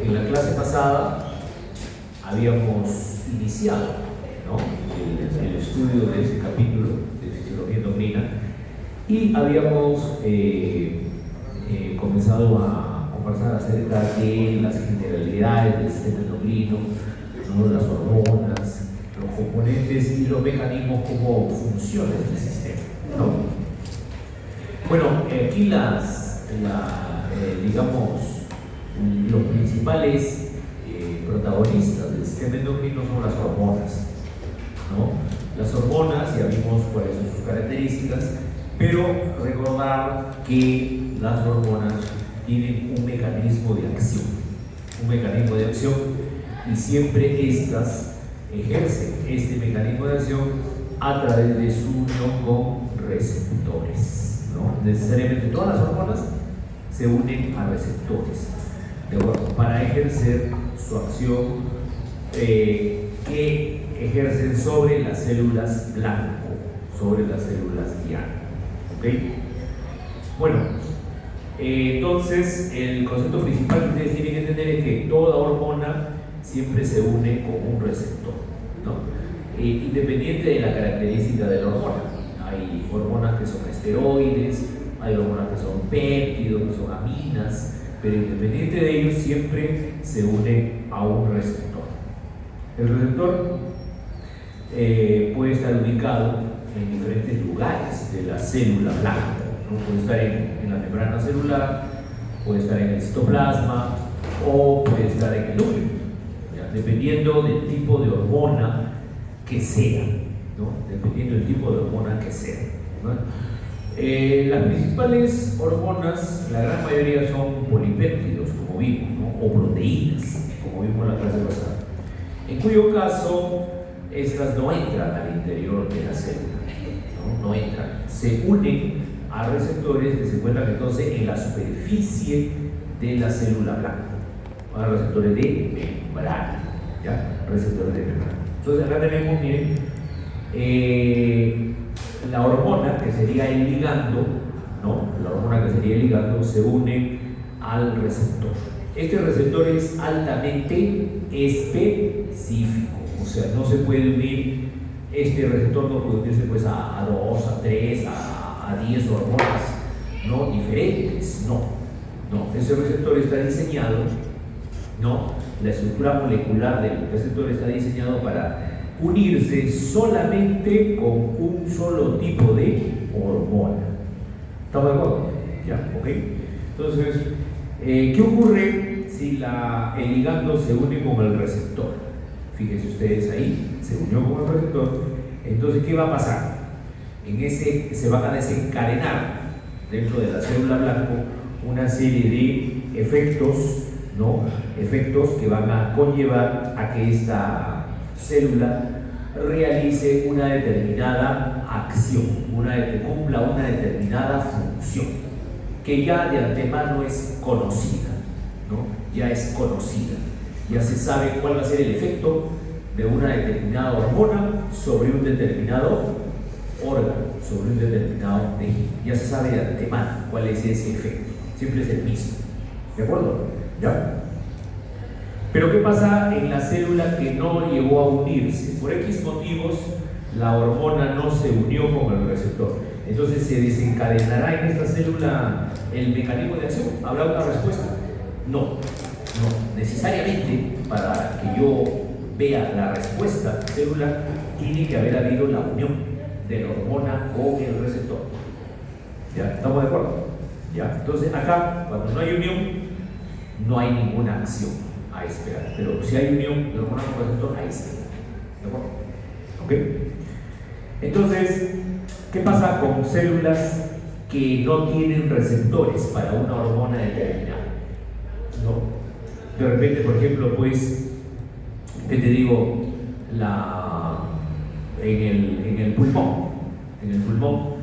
En la clase pasada habíamos iniciado, ¿no?, el estudio de ese capítulo de Fisiología Endocrina y habíamos comenzado a conversar acerca de las generalidades del sistema endocrino, ¿no?, las hormonas, los componentes y los mecanismos como funcionan este sistema, ¿no? Bueno, aquí digamos, los principales protagonistas del sistema endocrino son las hormonas, ¿no? Las hormonas, ya vimos cuáles son sus características, pero recordar que las hormonas tienen un mecanismo de acción, y siempre estas ejercen este mecanismo de acción a través de su unión con receptores, ¿no? Necesariamente todas las hormonas se unen a receptores, ¿de acuerdo?, para ejercer su acción que ejercen sobre las células blanco, sobre las células diana, ¿ok? Bueno, entonces el concepto principal que ustedes tienen que entender es que toda hormona siempre se une con un receptor, ¿no? Independiente de la característica de la hormona. Hay hormonas que son esteroides, hay hormonas que son péptidos, que son aminas, pero independiente de ellos siempre se une a un receptor. El receptor puede estar ubicado en diferentes lugares de la célula blanca, ¿no? Puede estar en la membrana celular, puede estar en el citoplasma o puede estar en el núcleo, ¿ya?, dependiendo del tipo de hormona que sea, ¿no? Dependiendo del tipo de hormona que sea, ¿no? Las principales hormonas, la gran mayoría son polipéptidos, como vimos, ¿no?, o proteínas, como vimos en la clase pasada, en cuyo caso estas no entran al interior de la célula, no entran, se unen a receptores que se encuentran entonces en la superficie de la célula blanca, a receptores de membrana, ¿ya? Receptores de membrana. Entonces acá tenemos, miren, la hormona que sería el ligando, ¿no? La hormona que sería el ligando se une al receptor. Este receptor es altamente específico, o sea, no se puede unir, este receptor no puede unirse pues a 2, a 3, a 10 hormonas, ¿no?, diferentes, no. Ese receptor está diseñado, ¿no?, la estructura molecular del receptor está diseñado para unirse solamente con un solo tipo de hormona. ¿Estamos de acuerdo? Ya, ok. Entonces, ¿qué ocurre si el ligando se une con el receptor? Fíjense ustedes ahí, se unió con el receptor. Entonces, ¿qué va a pasar? Se van a desencadenar dentro de la célula blanco una serie de efectos, ¿no?, efectos que van a conllevar a que esta célula realice una determinada acción, que cumpla una determinada función, que ya de antemano es conocida, ¿no? Ya es conocida, ya se sabe cuál va a ser el efecto de una determinada hormona sobre un determinado órgano, sobre un determinado tejido. Ya se sabe de antemano cuál es ese efecto, siempre es el mismo, ¿de acuerdo? ¿Ya? Pero ¿qué pasa en la célula que no llegó a unirse? Por X motivos la hormona no se unió con el receptor. Entonces, ¿se desencadenará en esta célula el mecanismo de acción? ¿Habrá una respuesta? No. Necesariamente, para que yo vea la respuesta celular, tiene que haber habido la unión de la hormona con el receptor. ¿Ya? ¿Estamos de acuerdo? ¿Ya? Entonces, acá, cuando no hay unión, no hay ninguna acción a esperar, pero si hay unión de hormona con receptor, ahí está. ¿De acuerdo? ¿Ok? Entonces, ¿qué pasa con células que no tienen receptores para una hormona determinada? ¿No? De repente, por ejemplo, pues, ¿qué te digo? En el pulmón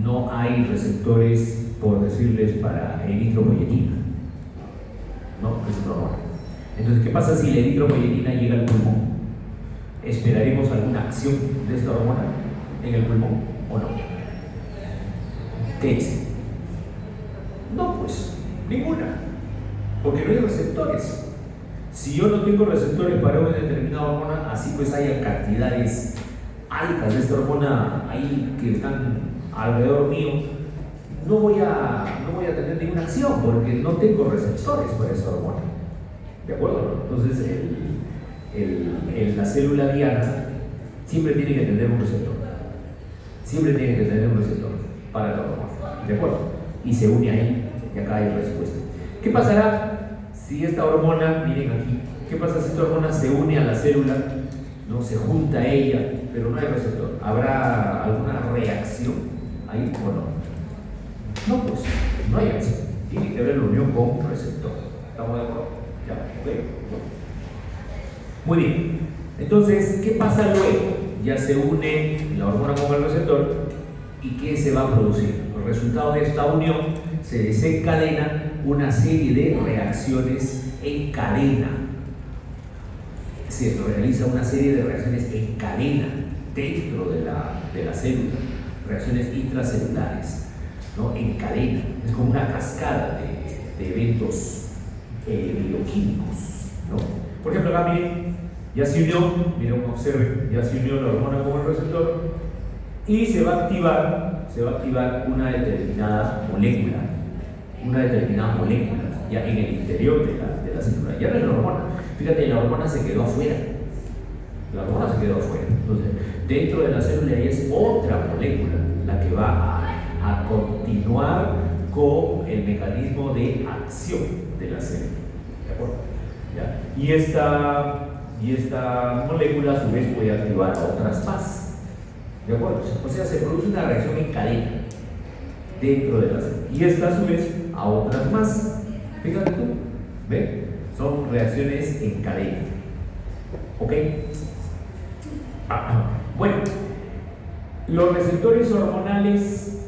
no hay receptores, por decirles, para eritropoyetina, ¿no? Es una hormona. Entonces, ¿qué pasa si la eritropoyetina llega al pulmón? ¿Esperaremos alguna acción de esta hormona en el pulmón o no? ¿Qué dice? No, pues, ninguna, porque no hay receptores. Si yo no tengo receptores para una determinada hormona, así pues haya cantidades altas de esta hormona ahí que están alrededor mío, no voy a tener ninguna acción porque no tengo receptores para esa hormona. ¿De acuerdo? Entonces, la célula diana siempre tiene que tener un receptor. Siempre tiene que tener un receptor para la hormona. ¿De acuerdo? Y se une ahí y acá hay respuesta. ¿Qué pasará si esta hormona, miren aquí, qué pasa si esta hormona se une a la célula, no se junta a ella, pero no hay receptor? ¿Habrá alguna reacción ahí o no? No, pues no hay acción. Tiene que haber la unión con un receptor. ¿Estamos de acuerdo? Ya, ¿ok? Muy bien. Entonces, ¿qué pasa luego? Ya se une la hormona con el receptor y ¿qué se va a producir? El resultado de esta unión se desencadena una serie de reacciones en cadena. Se realiza una serie de reacciones en cadena dentro de la célula, reacciones intracelulares, ¿no? En cadena. Es como una cascada de eventos bioquímicos, ¿no? Por ejemplo, acá miren, ya se unió, miren, observen, ya se unió la hormona con el receptor y se va a activar una determinada molécula, ya en el interior de la célula. Ya no es la hormona. Fíjate, la hormona se quedó afuera. Entonces, dentro de la célula ahí es otra molécula la que va a continuar con el mecanismo de acción de la célula. ¿De acuerdo? ¿Ya? Y esta molécula a su vez puede activar a otras más. ¿De acuerdo? O sea, se produce una reacción en cadena dentro de la célula. Y esta a su vez a otras más. Fíjate tú, ¿ven? Son reacciones en cadena. ¿Ok? Bueno, los receptores hormonales,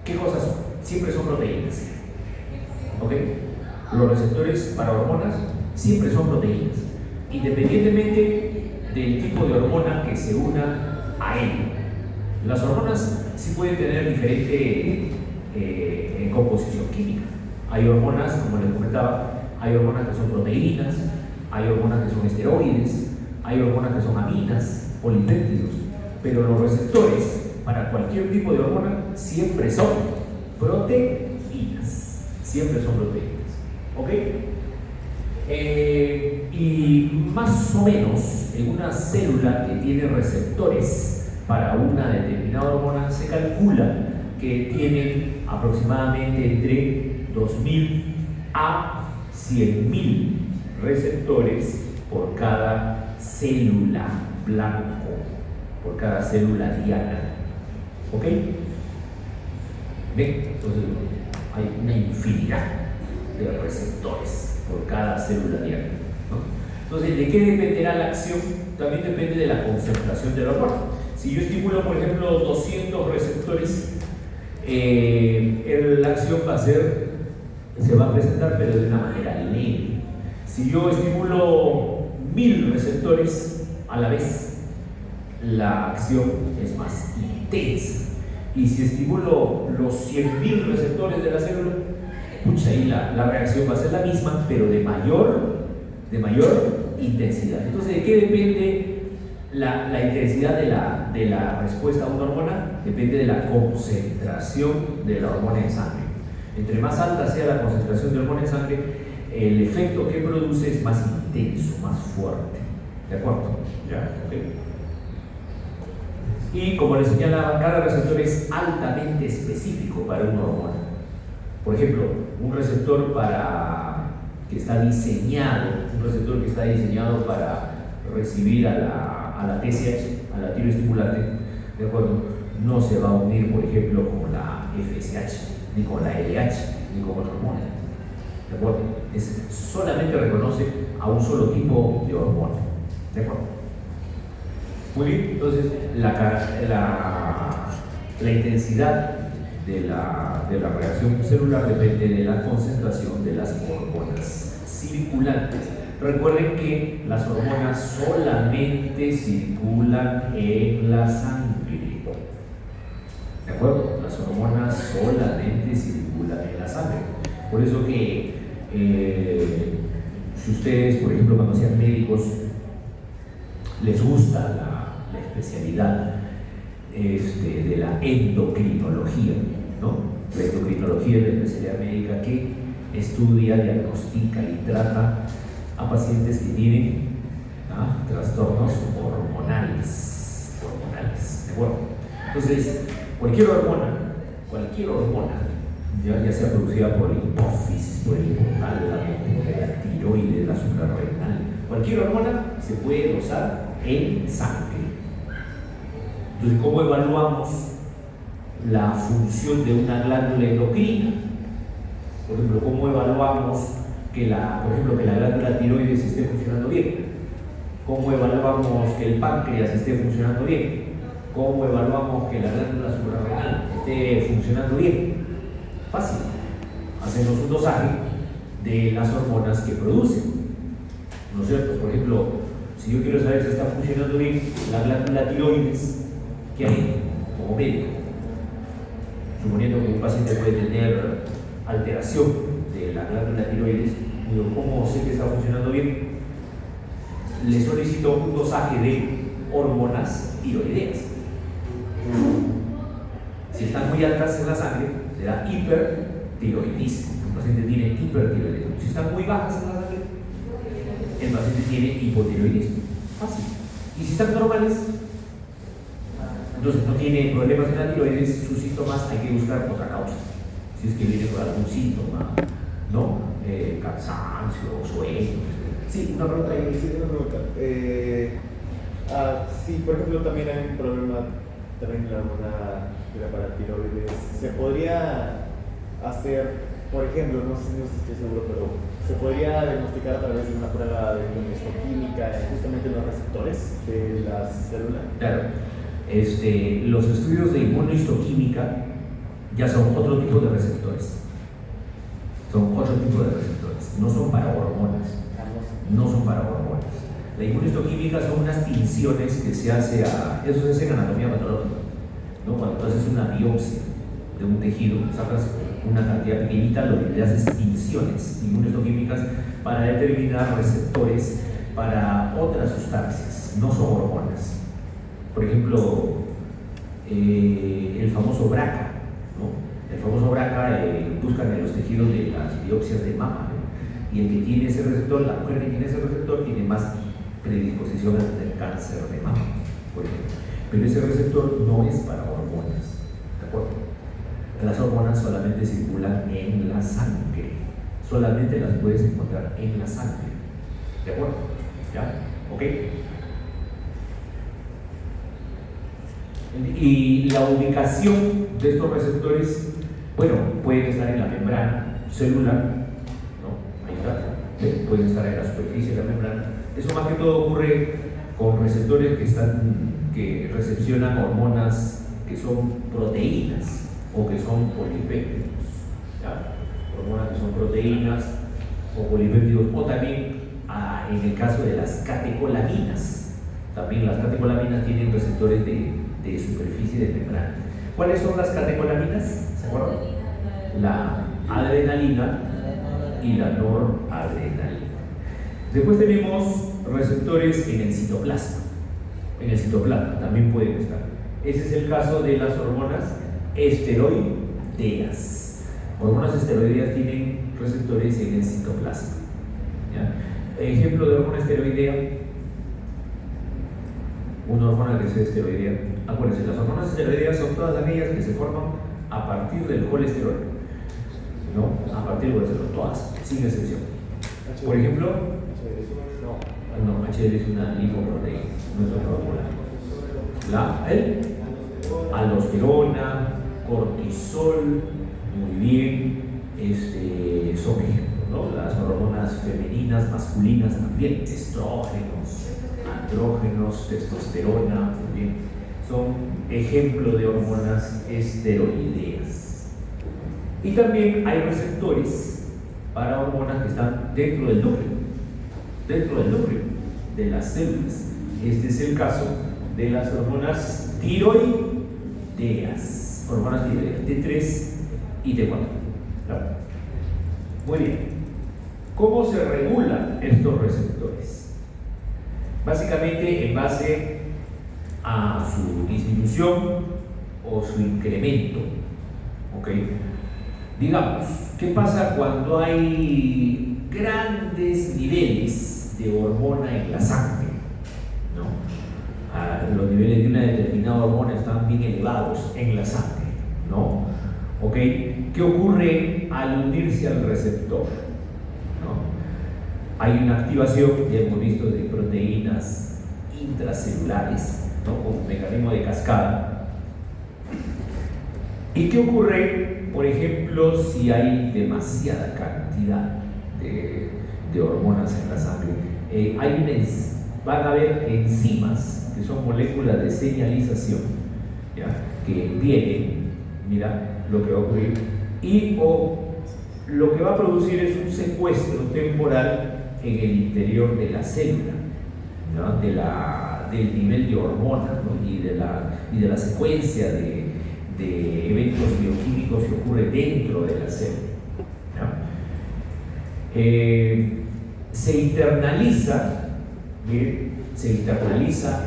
¿qué cosas son? Siempre son proteínas. ¿Ok? Los receptores para hormonas siempre son proteínas, independientemente del tipo de hormona que se una a él. Las hormonas sí pueden tener diferente composición química. Hay hormonas, como les comentaba, hay hormonas que son proteínas, hay hormonas que son esteroides, hay hormonas que son aminas, polipéptidos, pero los receptores para cualquier tipo de hormona siempre son proteínas, ¿ok? Y más o menos en una célula que tiene receptores para una determinada hormona se calcula que tienen aproximadamente entre 2000 a 100.000 receptores por cada célula blanco, por cada célula diana. ¿Ok? ¿Ven? Entonces hay una infinidad de receptores por cada célula diana, ¿no? Entonces, ¿de qué dependerá la acción? También depende de la concentración de la hormona. Si yo estimulo, por ejemplo, 200 receptores, la acción se va a presentar, pero de una manera leve. Si yo estimulo 1000 receptores a la vez, la acción es más intensa. Y si estimulo los 100.000 receptores de la célula, pucha, ahí la reacción va a ser la misma, pero de mayor intensidad. Entonces, ¿de qué depende la intensidad de la respuesta a una hormona? Depende de la concentración de la hormona en sangre. Entre más alta sea la concentración de hormona en sangre, el efecto que produce es más intenso, más fuerte. ¿De acuerdo? ¿Ya? ¿Okay? Y como les señalaba, cada receptor es altamente específico para una hormona. Por ejemplo, un receptor que está diseñado para recibir a la TSH, a la tiroestimulante, ¿de acuerdo? No se va a unir, por ejemplo, con la FSH, ni con la LH, ni con otra hormona. ¿De acuerdo? Solamente reconoce a un solo tipo de hormona. ¿De acuerdo? Muy bien, entonces la intensidad de la reacción celular depende de la concentración de las hormonas circulantes. Recuerden que las hormonas solamente circulan en la sangre. ¿De acuerdo? Las hormonas solamente circulan en la sangre. Por eso que Si ustedes, por ejemplo, cuando sean médicos, les gusta la especialidad de la endocrinología, ¿no? La endocrinología es la especialidad médica que estudia, diagnostica y trata a pacientes que tienen trastornos hormonales, ¿de acuerdo? Entonces, cualquier hormona, ya sea producida por la hipófisis, por el hipotálamo, por la tiroides, la suprarrenal, cualquier hormona se puede dosar en sangre. Entonces, ¿cómo evaluamos la función de una glándula endocrina? Por ejemplo, ¿cómo evaluamos que la glándula tiroides esté funcionando bien? ¿Cómo evaluamos que el páncreas esté funcionando bien? ¿Cómo evaluamos que la glándula suprarrenal esté funcionando bien? Fácil. Hacemos un dosaje de las hormonas que producen, ¿no es cierto? Por ejemplo, si yo quiero saber si está funcionando bien la glándula tiroides, ¿qué hay como médico? Suponiendo que un paciente puede tener alteración de la glándula tiroides, digo, ¿cómo sé que está funcionando bien? Le solicito un dosaje de hormonas tiroideas. Si están muy altas en la sangre, se da hipertiroidismo. El paciente tiene hipertiroidismo. Si están muy bajas en la sangre, el paciente tiene hipotiroidismo. Fácil. Y si están normales, entonces no tiene problemas en la tiroides, sus síntomas hay que buscar otra causa. Si es que viene por algún síntoma, ¿no? Cansancio, sueño. Sí, una pregunta ahí. Sí, una pregunta. Sí, por ejemplo, también hay un problema también en la hormona de la paratiroides. ¿Se podría hacer, por ejemplo, no sé si estoy seguro, pero se podría diagnosticar a través de una prueba de inmunohistoquímica justamente en los receptores de la célula? Claro. Los estudios de inmunohistoquímica ya son otro tipo de receptores. Son otro tipo de receptores. No son para hormonas. No son para hormonas. La inmunohistoquímica son unas tinciones que se hace eso se hace en anatomía patológica, ¿no? Cuando tú haces una biopsia de un tejido, sacas una cantidad pequeñita, lo que le haces tinciones inmunohistoquímicas para determinar receptores para otras sustancias, no son hormonas. Por ejemplo, el famoso BRCA, ¿no? El famoso BRCA buscan en los tejidos de las biopsias de mama, ¿no? Y el que tiene ese receptor, la mujer que tiene ese receptor, tiene más predisposición a tener cáncer de mama, por ejemplo. Pero ese receptor no es para hormonas, ¿de acuerdo? Las hormonas solamente circulan en la sangre, solamente las puedes encontrar en la sangre, ¿de acuerdo? ¿Ya? ¿Ok? Y la ubicación de estos receptores, bueno, pueden estar en la membrana celular, ¿no? Ahí está, pueden estar en la superficie de la membrana. Eso más que todo ocurre con receptores que recepcionan hormonas que son proteínas o que son polipéptidos, ¿ya? Hormonas que son proteínas o polipéptidos, o también en el caso de las catecolaminas. También las catecolaminas tienen receptores de superficie de membrana. ¿Cuáles son las catecolaminas? ¿Se acuerdan? La adrenalina y la noradrenalina. Después tenemos receptores en el citoplasma. En el citoplasma también pueden estar. Ese es el caso de las hormonas esteroideas. Hormonas esteroideas tienen receptores en el citoplasma, ¿ya? Ejemplo de hormona esteroidea. Una hormona que sea esteroidea. Acuérdense, las hormonas esteroideas son todas aquellas que se forman a partir del colesterol, ¿no? A partir del colesterol, todas, sin excepción. Por ejemplo, no, HDL es una lipoproteína, no es otra hormona. Aldosterona, cortisol, muy bien, son ejemplos, ¿no? Las hormonas femeninas, masculinas también, estrógenos, andrógenos, testosterona, muy bien, son ejemplo de hormonas esteroideas. Y también hay receptores para hormonas que están dentro del núcleo de las células. Este es el caso de las hormonas tiroideas, hormonas tiroideas T3 y T4. Claro. Muy bien. ¿Cómo se regulan estos receptores? Básicamente en base a su disminución o su incremento. ¿Ok? Digamos, ¿qué pasa cuando hay grandes niveles de hormona en la sangre? ¿No? Los niveles de una determinada hormona están bien elevados en la sangre, ¿no? ¿Ok? ¿Qué ocurre al unirse al receptor? ¿No? Hay una activación, ya hemos visto, de proteínas intracelulares, ¿no? Como mecanismo de cascada. ¿Y qué ocurre, por ejemplo, si hay demasiada cantidad de hormonas en la sangre? Van a haber enzimas, que son moléculas de señalización, ¿ya? Que vienen, mira lo que va a ocurrir, y lo que va a producir es un secuestro temporal en el interior de la célula, ¿no? Del nivel de hormonas, ¿no? y de la secuencia de eventos bioquímicos que ocurre dentro de la célula, ¿no? Se internaliza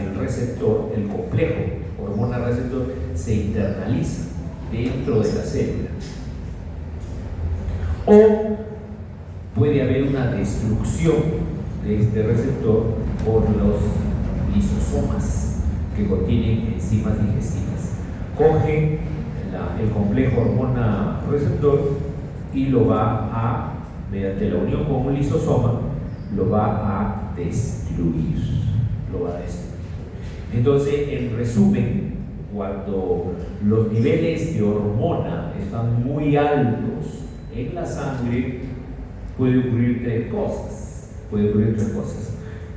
el receptor, el complejo hormona-receptor se internaliza dentro de la célula. O puede haber una destrucción de este receptor por los lisosomas que contienen enzimas digestivas. Cogen el complejo hormona-receptor y lo va a, mediante la unión con un lisosoma, lo va a destruir. Entonces, en resumen, cuando los niveles de hormona están muy altos en la sangre, puede ocurrir tres cosas.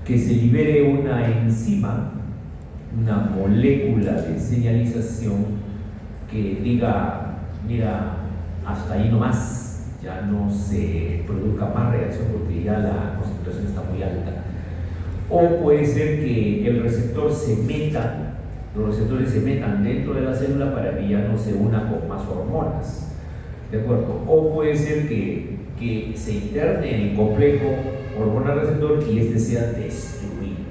Que se libere una enzima, una molécula de señalización que diga, mira, hasta ahí nomás, ya no se produzca más reacción porque ya la concentración está muy alta. O puede ser que los receptores se metan dentro de la célula para que ya no se una con más hormonas, ¿de acuerdo? O puede ser que se interne en el complejo hormona-receptor y este sea destruido,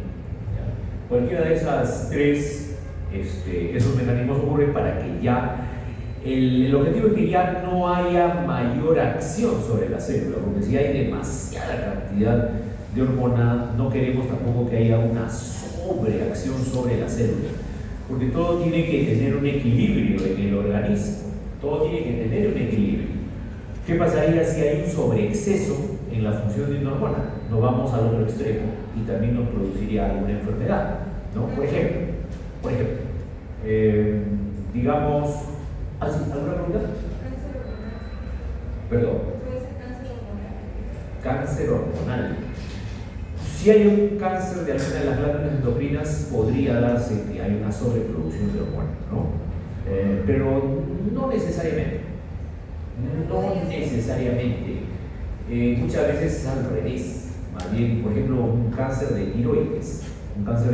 ¿ya? Cualquiera de esas tres, esos mecanismos ocurren para que ya el objetivo es que ya no haya mayor acción sobre la célula, porque si hay demasiada cantidad de hormona, no queremos tampoco que haya una sobreacción sobre la célula, porque todo tiene que tener un equilibrio en el organismo, todo tiene que tener un equilibrio. ¿Qué pasaría si hay un sobreexceso en la función de una hormona? Nos vamos al otro extremo y también nos produciría alguna enfermedad, ¿no? Por ejemplo, digamos, ¿alguna pregunta? Perdón. ¿Puede ser Cáncer hormonal. Si hay un cáncer de alguna de las glándulas endocrinas, podría darse que hay una sobreproducción de hormonas, ¿no? Pero no necesariamente. Muchas veces es al revés. Más bien, por ejemplo, un cáncer de tiroides. Más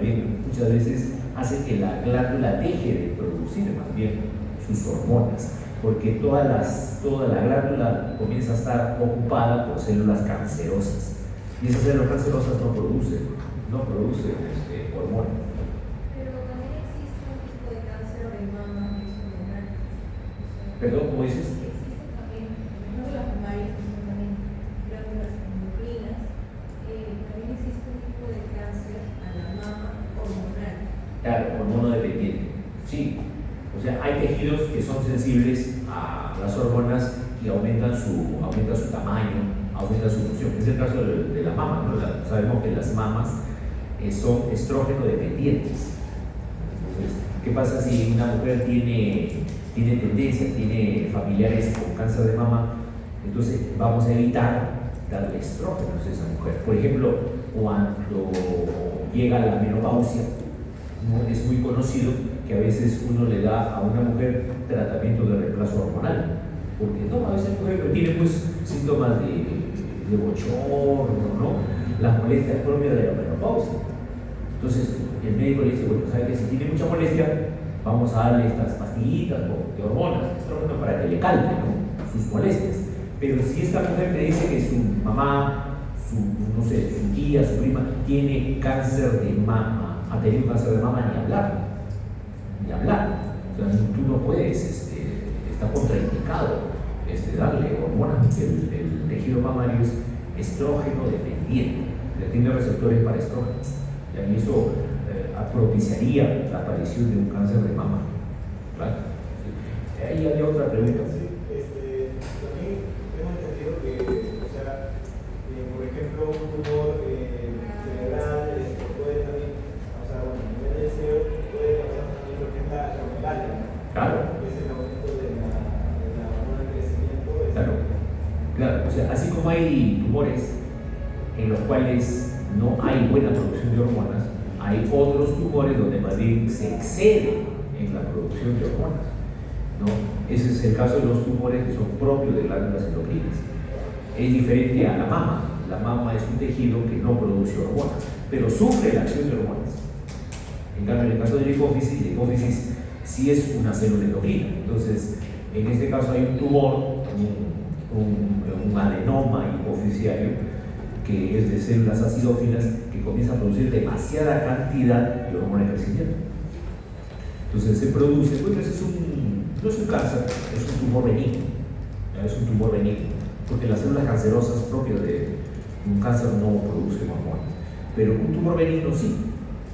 bien, muchas veces hace que la glándula deje de producir más bien sus hormonas, porque toda la glándula comienza a estar ocupada por células cancerosas. Y esas células cancerosas no producen hormonas. Pero también existe un tipo de cáncer de mama que es hormonal. Perdón, ¿cómo dices? Existe también, no de las mamarias, que son también glándulas endocrinas, también existe un tipo de cáncer a la mama hormonal. Claro, hormonodependiente. Sí. O sea, hay tejidos que son sensibles a las hormonas y aumenta su tamaño, aumenta su función. Es el caso de la mama, ¿no? Sabemos que las mamas son estrógeno dependientes. Entonces, ¿qué pasa si una mujer tiene familiares con cáncer de mama? Entonces vamos a evitar darle estrógenos a esa mujer. Por ejemplo, cuando llega la menopausia, ¿no? Es muy conocido que a veces uno le da a una mujer tratamiento de reemplazo hormonal, porque no, a veces la mujer tiene pues síntomas de bochorno, ¿no? Las molestias propias de la menopausia. Entonces el médico le dice, bueno, sabe que si tiene mucha molestia, vamos a darle estas pastillitas de hormonas, estrógeno, para que le calme, ¿no? Sus molestias. Pero si esta mujer me dice que su mamá, no sé, su tía, su prima, tiene cáncer de mama, ha tenido cáncer de mama, ni hablar. O sea, tú no puedes, está contraindicado darle hormonas, porque el tejido mamario es estrógeno dependiente, tiene receptores para estrógeno, y eso propiciaría la aparición de un cáncer de mama. ¿Claro? Sí. Ahí había otra pregunta. Sí, también tengo entendido que, o sea, por ejemplo, un tumor cerebral puede también, o sea, bueno, a nivel de deseo, puede causar también lo que es la megalia, Claro. que es el aumento de la hormona de crecimiento. Claro, o sea, así como hay tumores en los cuales no hay buena producción de hormonas, hay otros tumores donde más bien se excede en la producción de hormonas, ¿no? Ese es el caso de los tumores que son propios de glándulas endocrinas. Es diferente a la mama. La mama es un tejido que no produce hormonas, pero sufre la acción de hormonas. En cambio, en el caso de la hipófisis sí es una célula endocrina. Entonces, en este caso hay un tumor, un adenoma hipofisiario, que es de células acidófilas, que comienza a producir demasiada cantidad de hormona de crecimiento. Entonces se produce, bueno, ese no es un cáncer, es un tumor benigno. Es un tumor benigno, porque las células cancerosas propias de un cáncer no producen hormonas, pero un tumor benigno sí,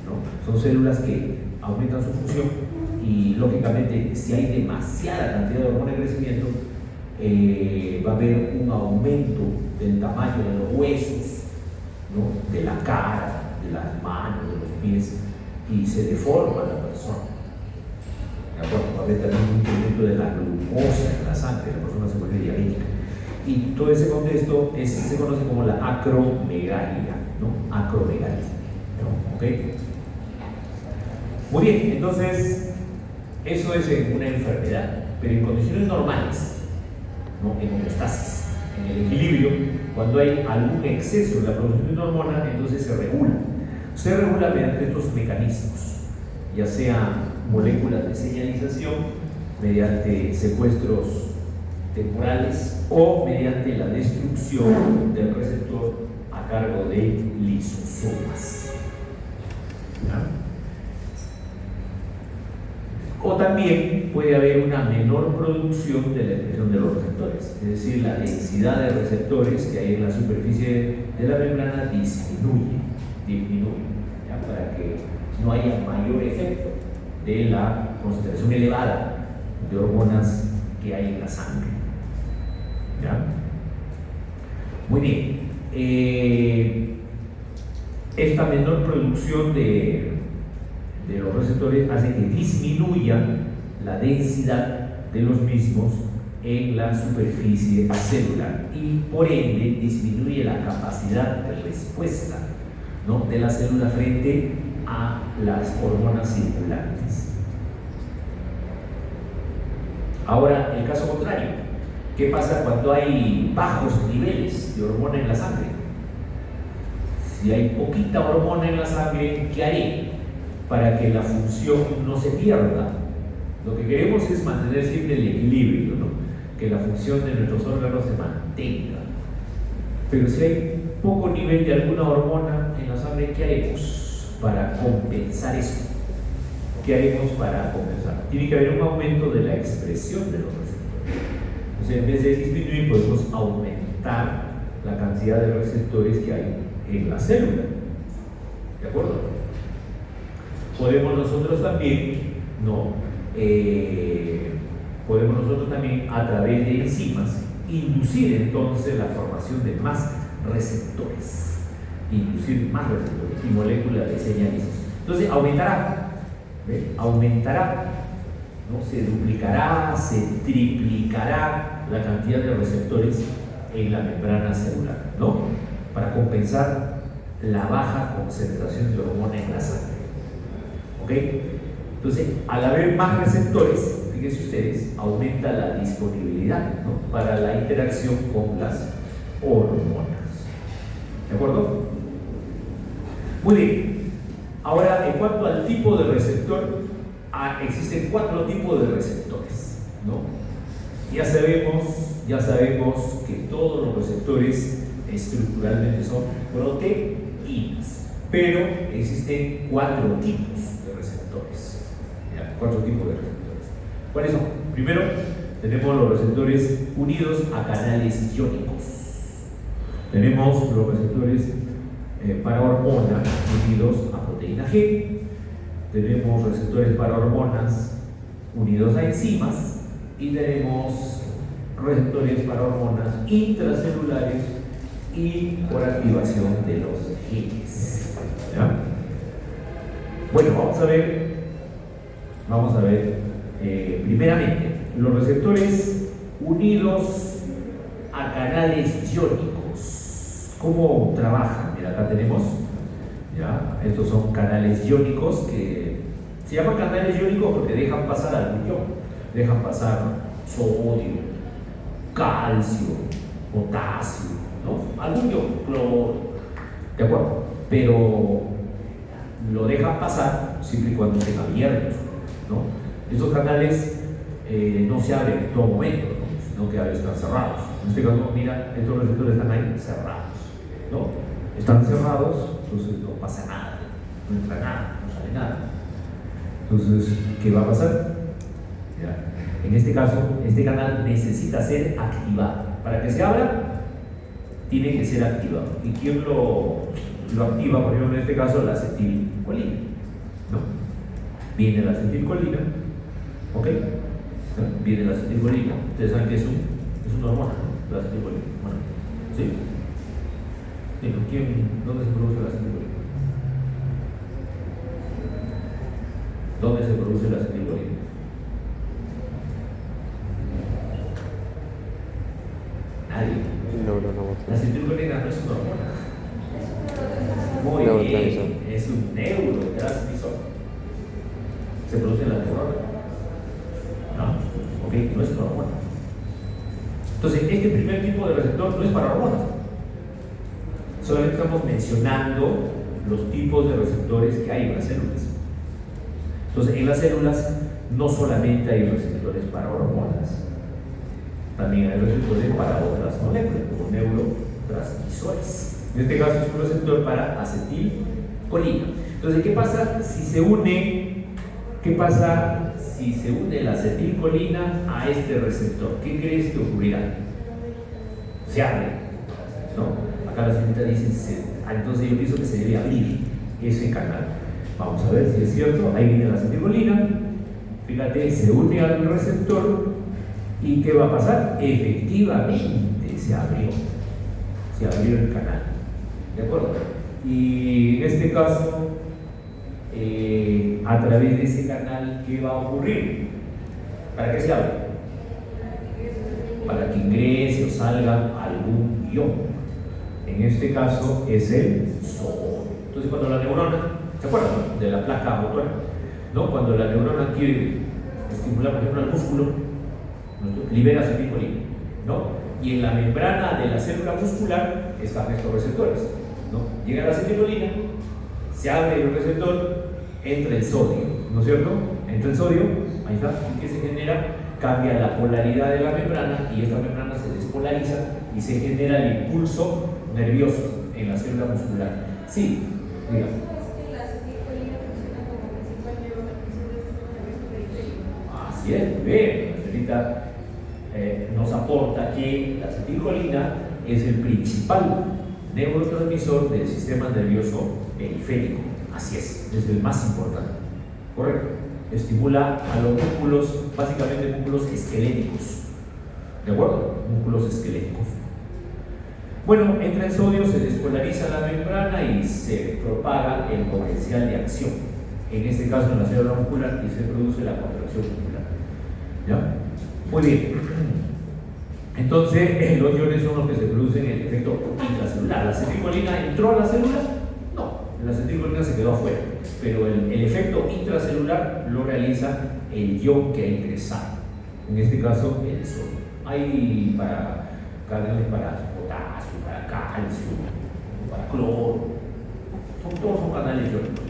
¿no? Son células que aumentan su función y lógicamente si hay demasiada cantidad de hormona de crecimiento, va a haber un aumento del tamaño de los huesos, ¿no? De la cara, de las manos, de los pies, y se deforma la persona. ¿De acuerdo? Va a haber también un incremento de la glucosa en la sangre, la persona se vuelve diabética. Y todo ese contexto se conoce como la acromegalia, ¿no? Acromegalia, ¿no? ¿Ok? Muy bien, entonces, eso es en una enfermedad, pero en condiciones normales, ¿no? En homeostasis, en el equilibrio, cuando hay algún exceso en la producción de una hormona, entonces se regula. Se regula mediante estos mecanismos, ya sea moléculas de señalización, mediante secuestros temporales o mediante la destrucción del receptor a cargo de lisosomas. ¿Ya? O también puede haber una menor producción de la expresión de los receptores, es decir, la densidad de receptores que hay en la superficie de la membrana disminuye, ¿ya? Para que no haya mayor efecto de la concentración elevada de hormonas que hay en la sangre. ¿Ya? Muy bien. Esta menor producción de los receptores hace que disminuya la densidad de los mismos en la superficie celular y por ende disminuye la capacidad de respuesta, ¿no? De la célula frente a las hormonas circulantes. Ahora, el caso contrario, ¿qué pasa cuando hay bajos niveles de hormona en la sangre? Si hay poquita hormona en la sangre, ¿qué haré para que la función no se pierda? Lo que queremos es mantener siempre el equilibrio, ¿no? Que la función de nuestros órganos se mantenga. Pero si hay poco nivel de alguna hormona en la sangre, ¿qué haremos para compensar eso? ¿Qué haremos para compensar? Tiene que haber un aumento de la expresión de los receptores. Entonces, en vez de disminuir, podemos aumentar la cantidad de receptores que hay en la célula. ¿De acuerdo? Podemos nosotros también, ¿no? Podemos nosotros también, a través de enzimas, inducir entonces la formación de más receptores. Inducir más receptores y moléculas de señalización. Entonces, aumentará, ¿ve? Aumentará, ¿no? Se duplicará, se triplicará la cantidad de receptores en la membrana celular, ¿no? Para compensar la baja concentración de hormona en la sangre. ¿Ok? Entonces, al haber más receptores, fíjense ustedes, aumenta la disponibilidad, ¿no? Para la interacción con las hormonas. ¿De acuerdo? Muy bien. Ahora, en cuanto al tipo de receptor, existen 4 tipos de receptores, ¿no? Ya sabemos que todos los receptores estructuralmente son proteínas, pero existen 4 tipos de receptores. ¿Ya? 4 tipos de receptores. ¿Cuáles son? Primero, tenemos los receptores unidos a canales iónicos. Tenemos los receptores para hormonas unidos a proteína G. Tenemos receptores para hormonas unidos a enzimas. Y tenemos receptores para hormonas intracelulares y por activación de los genes. ¿Ya? Bueno, vamos a ver primeramente los receptores unidos a canales iónicos. ¿Cómo trabajan? Mira, acá tenemos, ¿ya? Estos son canales iónicos que se llaman canales iónicos porque dejan pasar algún ion. Dejan pasar sodio, calcio, potasio, ¿no? Algún ion, cloro, ¿de acuerdo? Pero lo dejan pasar siempre y cuando estén abiertos, ¿no? Estos canales no se abren en todo momento, ¿no? Sino que a veces están cerrados. En este caso, mira, estos receptores están ahí cerrados, ¿no? Están cerrados, entonces no pasa nada, no entra nada, no sale nada. Entonces, ¿qué va a pasar? ¿Ya? En este caso, este canal necesita ser activado. Para que se abra, tiene que ser activado. ¿Y quién lo activa? Por ejemplo, en este caso, la acetilcolina, ¿no? Viene la acetilcolina, ¿ok? ¿No? Viene la acetilcolina. Ustedes saben que es una hormona, ¿no? La acetilcolina. Bueno, ¿sí? ¿Dónde se produce la acetilcolina? ¿Dónde se produce la acetilcolina? Nadie. No. La acetilcolina no es una hormona. Muy bien, es un neurotransmisor. Se produce en la neurona. ¿No? Ok, no es una hormona. Entonces, este primer tipo de receptor no es para hormonas. Solamente estamos mencionando los tipos de receptores que hay en las células. Entonces, en las células no solamente hay receptores para hormonas, también hay receptores para otras moléculas, como neurotransmisores. En este caso es un receptor para acetilcolina. Entonces, ¿qué pasa si se une? ¿Qué pasa si se une la acetilcolina a este receptor? ¿Qué crees que ocurrirá? Se abre, ¿no? Acá la señorita dice, entonces yo pienso que se debe abrir ese canal. Vamos a ver si es cierto. Ahí viene la acetilcolina. Fíjate, se une al receptor. ¿Y qué va a pasar? Efectivamente se abrió el canal. ¿De acuerdo? Y en este caso, a través de ese canal, ¿qué va a ocurrir? ¿Para qué se abre? Para que ingrese o salga algún ion. En este caso es el sodio. Entonces, cuando la neurona, ¿se acuerdan, no? De la placa motora? ¿No? Cuando la neurona quiere estimular, por ejemplo, el músculo, ¿no? Libera acetilcolina, ¿no? Y en la membrana de la célula muscular están estos receptores, ¿no? Llega la acetilcolina, se abre el receptor, entra el sodio, ¿no es cierto? Entra el sodio, ahí está, ¿y qué se genera? Cambia la polaridad de la membrana y esta membrana se despolariza y se genera el impulso nervioso en la célula muscular. Sí, diga. Así es, muy bien. La señorita nos aporta que la acetilcolina es el principal neurotransmisor del sistema nervioso periférico. Así es el más importante. Correcto. Estimula a los músculos, básicamente músculos esqueléticos. ¿De acuerdo? Músculos esqueléticos. Bueno, entra el sodio, se despolariza la membrana y se propaga el potencial de acción. En este caso en la célula muscular y se produce la contracción muscular. ¿Ya? Muy bien. Entonces, los iones son los que se producen en el efecto intracelular. ¿La acetilcolina entró a la célula? No, la acetilcolina se quedó afuera. Pero el efecto intracelular lo realiza el ion que ha ingresado. En este caso, el sodio. Hay canales para potasio, para calcio, para cloro. Todos son canales iónicos.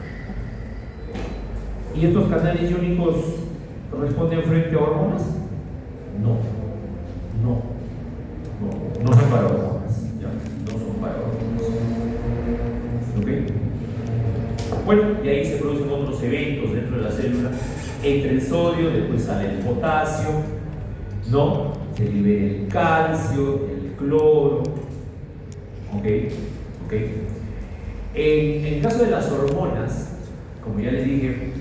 ¿Y estos canales iónicos responden frente a hormonas? No. No son para hormonas, ¿ya? No son para hormonas. ¿Ok? Bueno, y ahí se producen otros eventos dentro de la célula. Entra el sodio, después sale el potasio, ¿no? Se libera el calcio, el cloro. ¿Ok? En el caso de las hormonas, como ya les dije,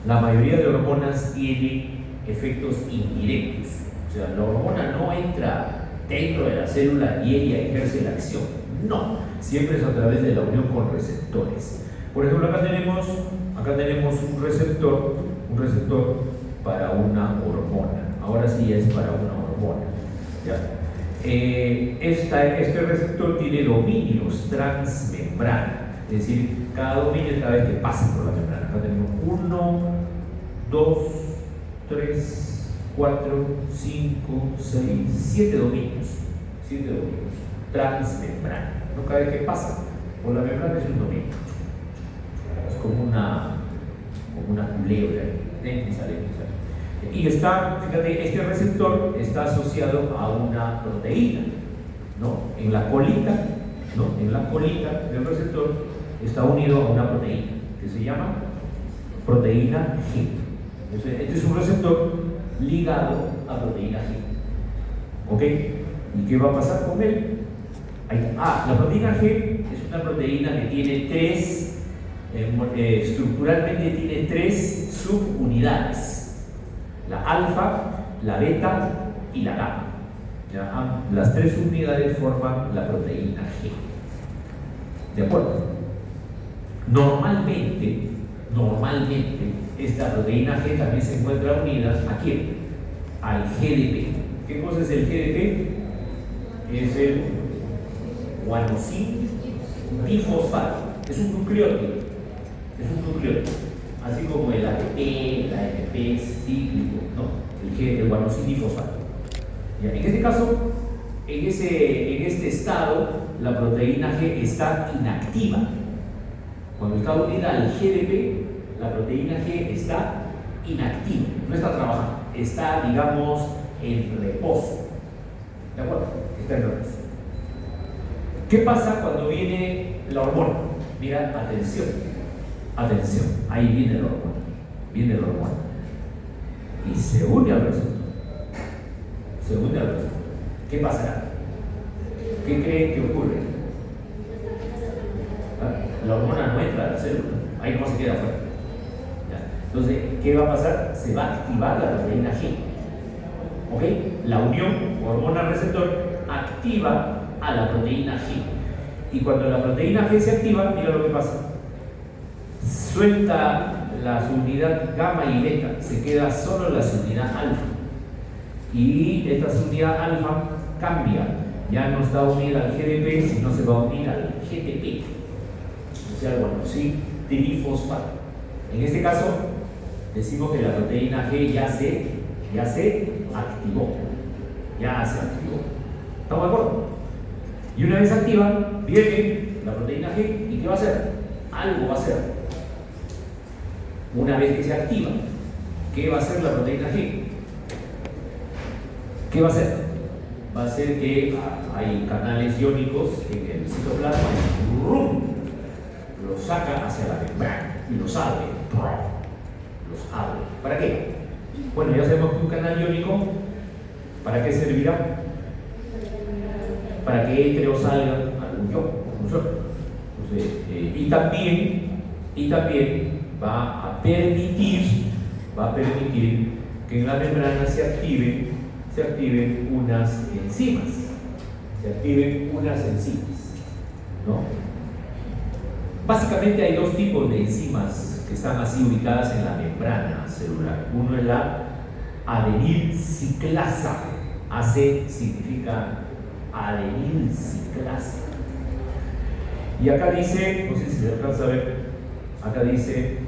la mayoría de hormonas tienen efectos indirectos. O sea, la hormona no entra dentro de la célula y ella ejerce la acción. No, siempre es a través de la unión con receptores. Por ejemplo, acá tenemos un receptor para una hormona. Ahora sí ya es para una hormona. ¿Ya? Este receptor tiene dominios transmembrana, es decir, cada dominio es cada vez que pasa por la membrana. Acá tenemos 1, 2, 3, 4, 5, 6, 7 dominios transmembrana. No cada vez que pasa por la membrana es un dominio. Es como una culebra, entra y sale. Y fíjate, este receptor está asociado a una proteína, ¿no? En la colita del receptor está unido a una proteína que se llama proteína G. Entonces, este es un receptor ligado a proteína G. ¿Ok? ¿Y qué va a pasar con él? La proteína G es una proteína que tiene estructuralmente tiene 3 subunidades: la alfa, la beta y la gamma. ¿Ya? Las 3 unidades forman la proteína G. ¿De acuerdo? Normalmente, esta proteína G también se encuentra unida ¿a quién? Al GDP. ¿Qué cosa es el GDP? Es el guanosín difosfato. Es un nucleótido. Así como el ATP, el AMP es cíclico, ¿no? El guanosín difosfato. En este caso, en este estado, la proteína G está inactiva. Cuando está unida al GDP, la proteína G está inactiva, no está trabajando, está, digamos, en reposo. ¿De acuerdo? Está en reposo. ¿Qué pasa cuando viene la hormona? Mira, atención, ahí viene la hormona. Y se une al receptor. ¿Qué pasará? ¿Qué creen que ocurre? La hormona no entra a la célula, ahí no se queda afuera. Entonces, ¿qué va a pasar? Se va a activar la proteína G. ¿Ok? La unión hormona-receptor activa a la proteína G. Y cuando la proteína G se activa, mira lo que pasa. Suelta la subunidad gamma y beta, se queda solo la subunidad alfa. Y esta subunidad alfa cambia, ya no está unida al GDP, sino se va a unir al GTP, o sea, guanosín trifosfato. En este caso, decimos que la proteína G ya se activó. ¿Estamos de acuerdo? Y una vez activa, viene la proteína G, ¿y qué va a hacer? Algo va a hacer. Una vez que se activa, ¿qué va a hacer la proteína G? ¿Qué va a hacer? Va a hacer que hay canales iónicos en el citoplasma y ¡rum! Los saca hacia la membrana y los abre. ¿Para qué? Bueno, ya sabemos que un canal iónico, ¿para qué servirá? Para que entre o salga algún ion. Entonces, y también va a permitir que en la membrana se activen unas enzimas. ¿No? Básicamente hay 2 tipos de enzimas que están así ubicadas en la membrana celular. Uno es la adenilciclasa. AC significa adenilciclasa. Y acá dice, no sé si se alcanza a ver, acá dice,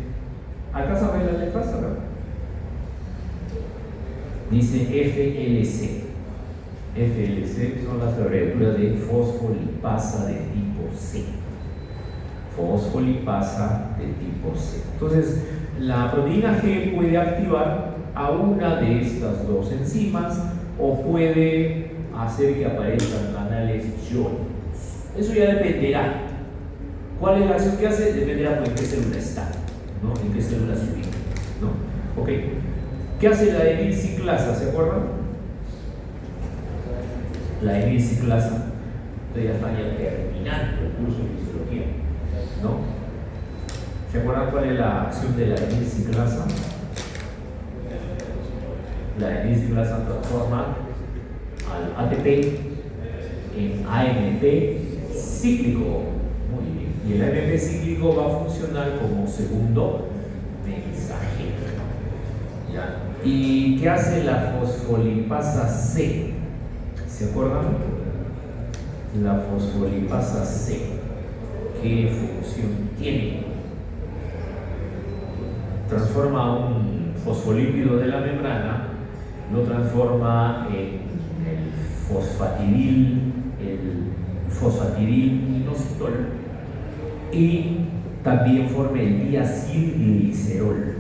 ¿alcanza a ver las letras acá? Dice FLC. FLC son las abreviaturas de fosfolipasa de tipo C. Fosfolipasa de tipo C. Entonces, la proteína G puede activar a una de estas 2 enzimas o puede hacer que aparezcan canales iónicos. Eso ya dependerá. ¿Cuál es la acción que hace? Dependerá pues, en qué célula está, ¿no? En qué célula se ubica, ¿no? Ok. ¿Qué hace la enilciclasa? ¿Se acuerdan? La enilciclasa. Ustedes ya están ya terminando el curso de fisiología, ¿no? ¿Se acuerdan cuál es la acción de la enilciclasa? La enilciclasa transforma al ATP en AMP cíclico. Muy bien. Y el AMP cíclico va a funcionar como segundo mensajero. ¿Ya? ¿Y qué hace la fosfolipasa C? ¿Se acuerdan? La fosfolipasa C. ¿Qué función tiene? Transforma un fosfolípido de la membrana, lo transforma en el fosfatidilinositol, y también forma el diacilglicerol.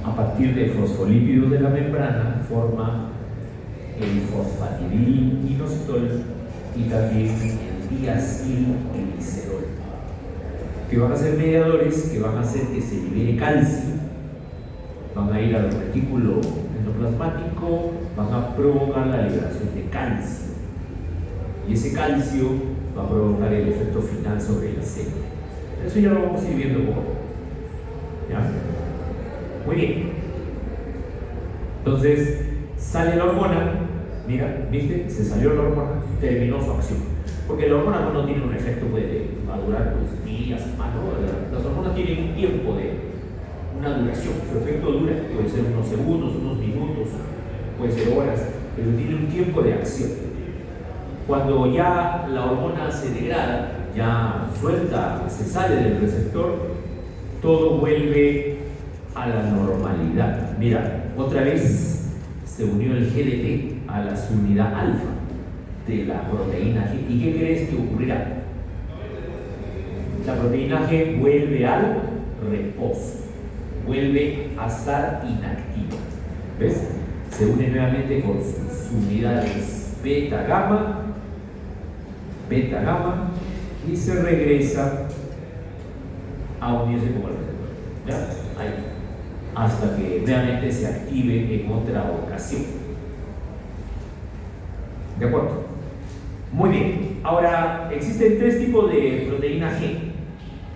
A partir del fosfolípido de la membrana forma el fosfatidilinositol y también el diacilglicerol, que van a ser mediadores que van a hacer que se libere calcio, van a ir al retículo endoplasmático, van a provocar la liberación de calcio, y ese calcio va a provocar el efecto final sobre la célula. Eso ya lo vamos a ir viendo poco a poco. ¿Ya? Muy bien. Entonces, sale la hormona, mira, ¿viste? Se salió la hormona, terminó su acción. Porque la hormona no tiene un efecto, va a durar pues, días, semanas, ¿no? Las hormonas tienen un tiempo una duración, su efecto dura, puede ser unos segundos, unos minutos, puede ser horas, pero tiene un tiempo de acción. Cuando ya la hormona se degrada, ya suelta, se sale del receptor, todo vuelve a la normalidad. Mira, otra vez se unió el GDT a la subunidad alfa de la proteína G. ¿Y qué crees que ocurrirá? La proteína G vuelve al reposo, vuelve a estar inactiva. ¿Ves? Se une nuevamente con sus unidades beta, gamma, y se regresa a unirse con el receptor. ¿Ya? Ahí. Hasta que realmente se active en otra ocasión. ¿De acuerdo? Muy bien. Ahora, existen tres tipos de proteína G,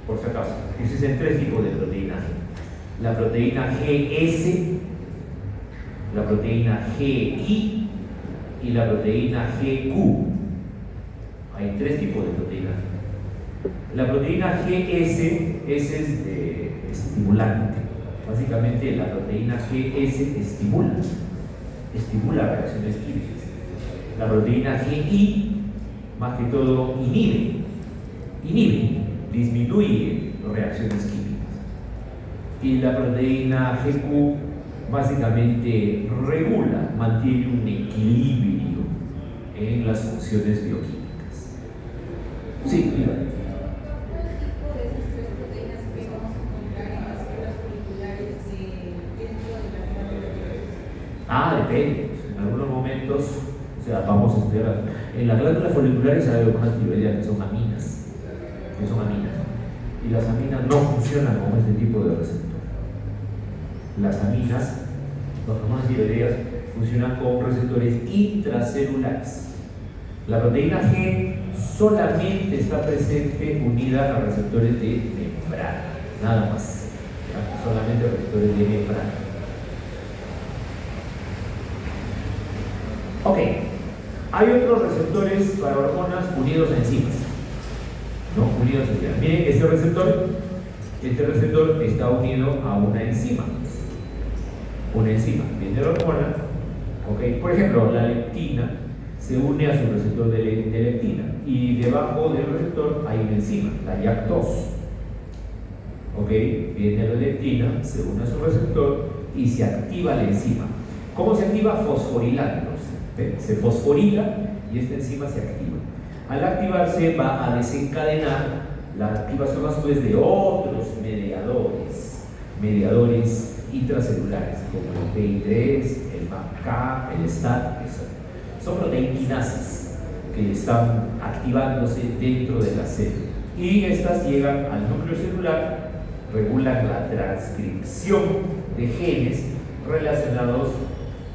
por si acaso. Existen tres tipos de proteína G. La proteína GS, la proteína GI y la proteína GQ. Hay tres tipos de proteína G. La proteína GS es de estimulante. Básicamente la proteína GS estimula reacciones químicas. La proteína GI, más que todo, disminuye reacciones químicas. Y la proteína GQ básicamente regula, mantiene un equilibrio en las funciones bioquímicas. Sí, mira. Depende. En algunos momentos, o sea, vamos a estudiar. En las glándulas foliculares hay algunas tiroideas que son aminas. Y las aminas no funcionan con este tipo de receptor. Las aminas, las hormonas tiroideas, funcionan con receptores intracelulares. La proteína G solamente está presente unida a receptores de membrana, nada más. ¿Ya? Solamente receptores de membrana. Ok, hay otros receptores para hormonas unidos a enzimas. ¿No? Unidos a enzimas. Miren, este receptor está unido a una enzima. Una enzima viene la hormona. Okay. Por ejemplo, la leptina se une a su receptor de leptina y debajo del receptor hay una enzima, la YAC2. Okay. Viene la leptina, se une a su receptor y se activa la enzima. ¿Cómo se activa? Fosforilándose. Se fosforila y esta enzima se activa. Al activarse va a desencadenar la activación a su vez de otros mediadores intracelulares como el PI3, el el MAPK, el STAT, son proteínas que están activándose dentro de la célula. Y estas llegan al núcleo celular, regulan la transcripción de genes relacionados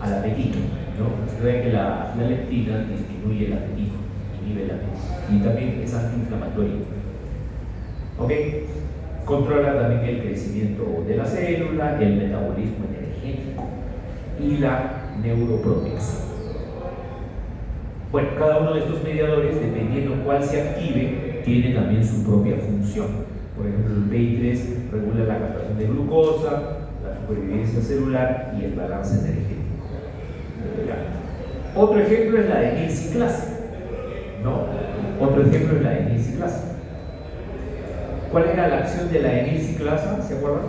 al apetito, ¿no? Se ve que la leptina disminuye el apetito, inhibe el apetito y también es antiinflamatorio. ¿Ok? Controla también el crecimiento de la célula, el metabolismo energético y la neuroprotección. Bueno, cada uno de estos mediadores, dependiendo cuál se active, tiene también su propia función. Por ejemplo, el PI3 regula la captación de glucosa, la supervivencia celular y el balance energético. Otro ejemplo es la denilciclasa, ¿no? Otro ejemplo es la denilciclasa. ¿Cuál era la acción de la denilciclasa? ¿Se acuerdan?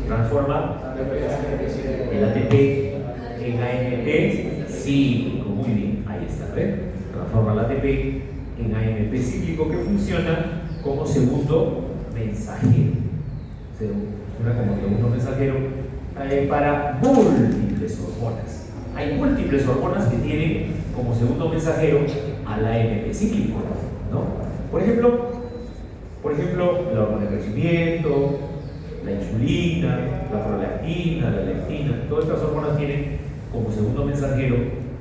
Transforma el ATP en AMP cíclico. Muy bien, ahí está, ¿ves? Transforma el ATP en AMP cíclico que funciona como segundo mensajero. Funciona como segundo mensajero para múltiples hormonas. Hay múltiples hormonas que tienen como segundo mensajero al AMP cíclico, ¿no? Por ejemplo, la hormona de crecimiento, la insulina, la prolactina, la leptina, todas estas hormonas tienen como segundo mensajero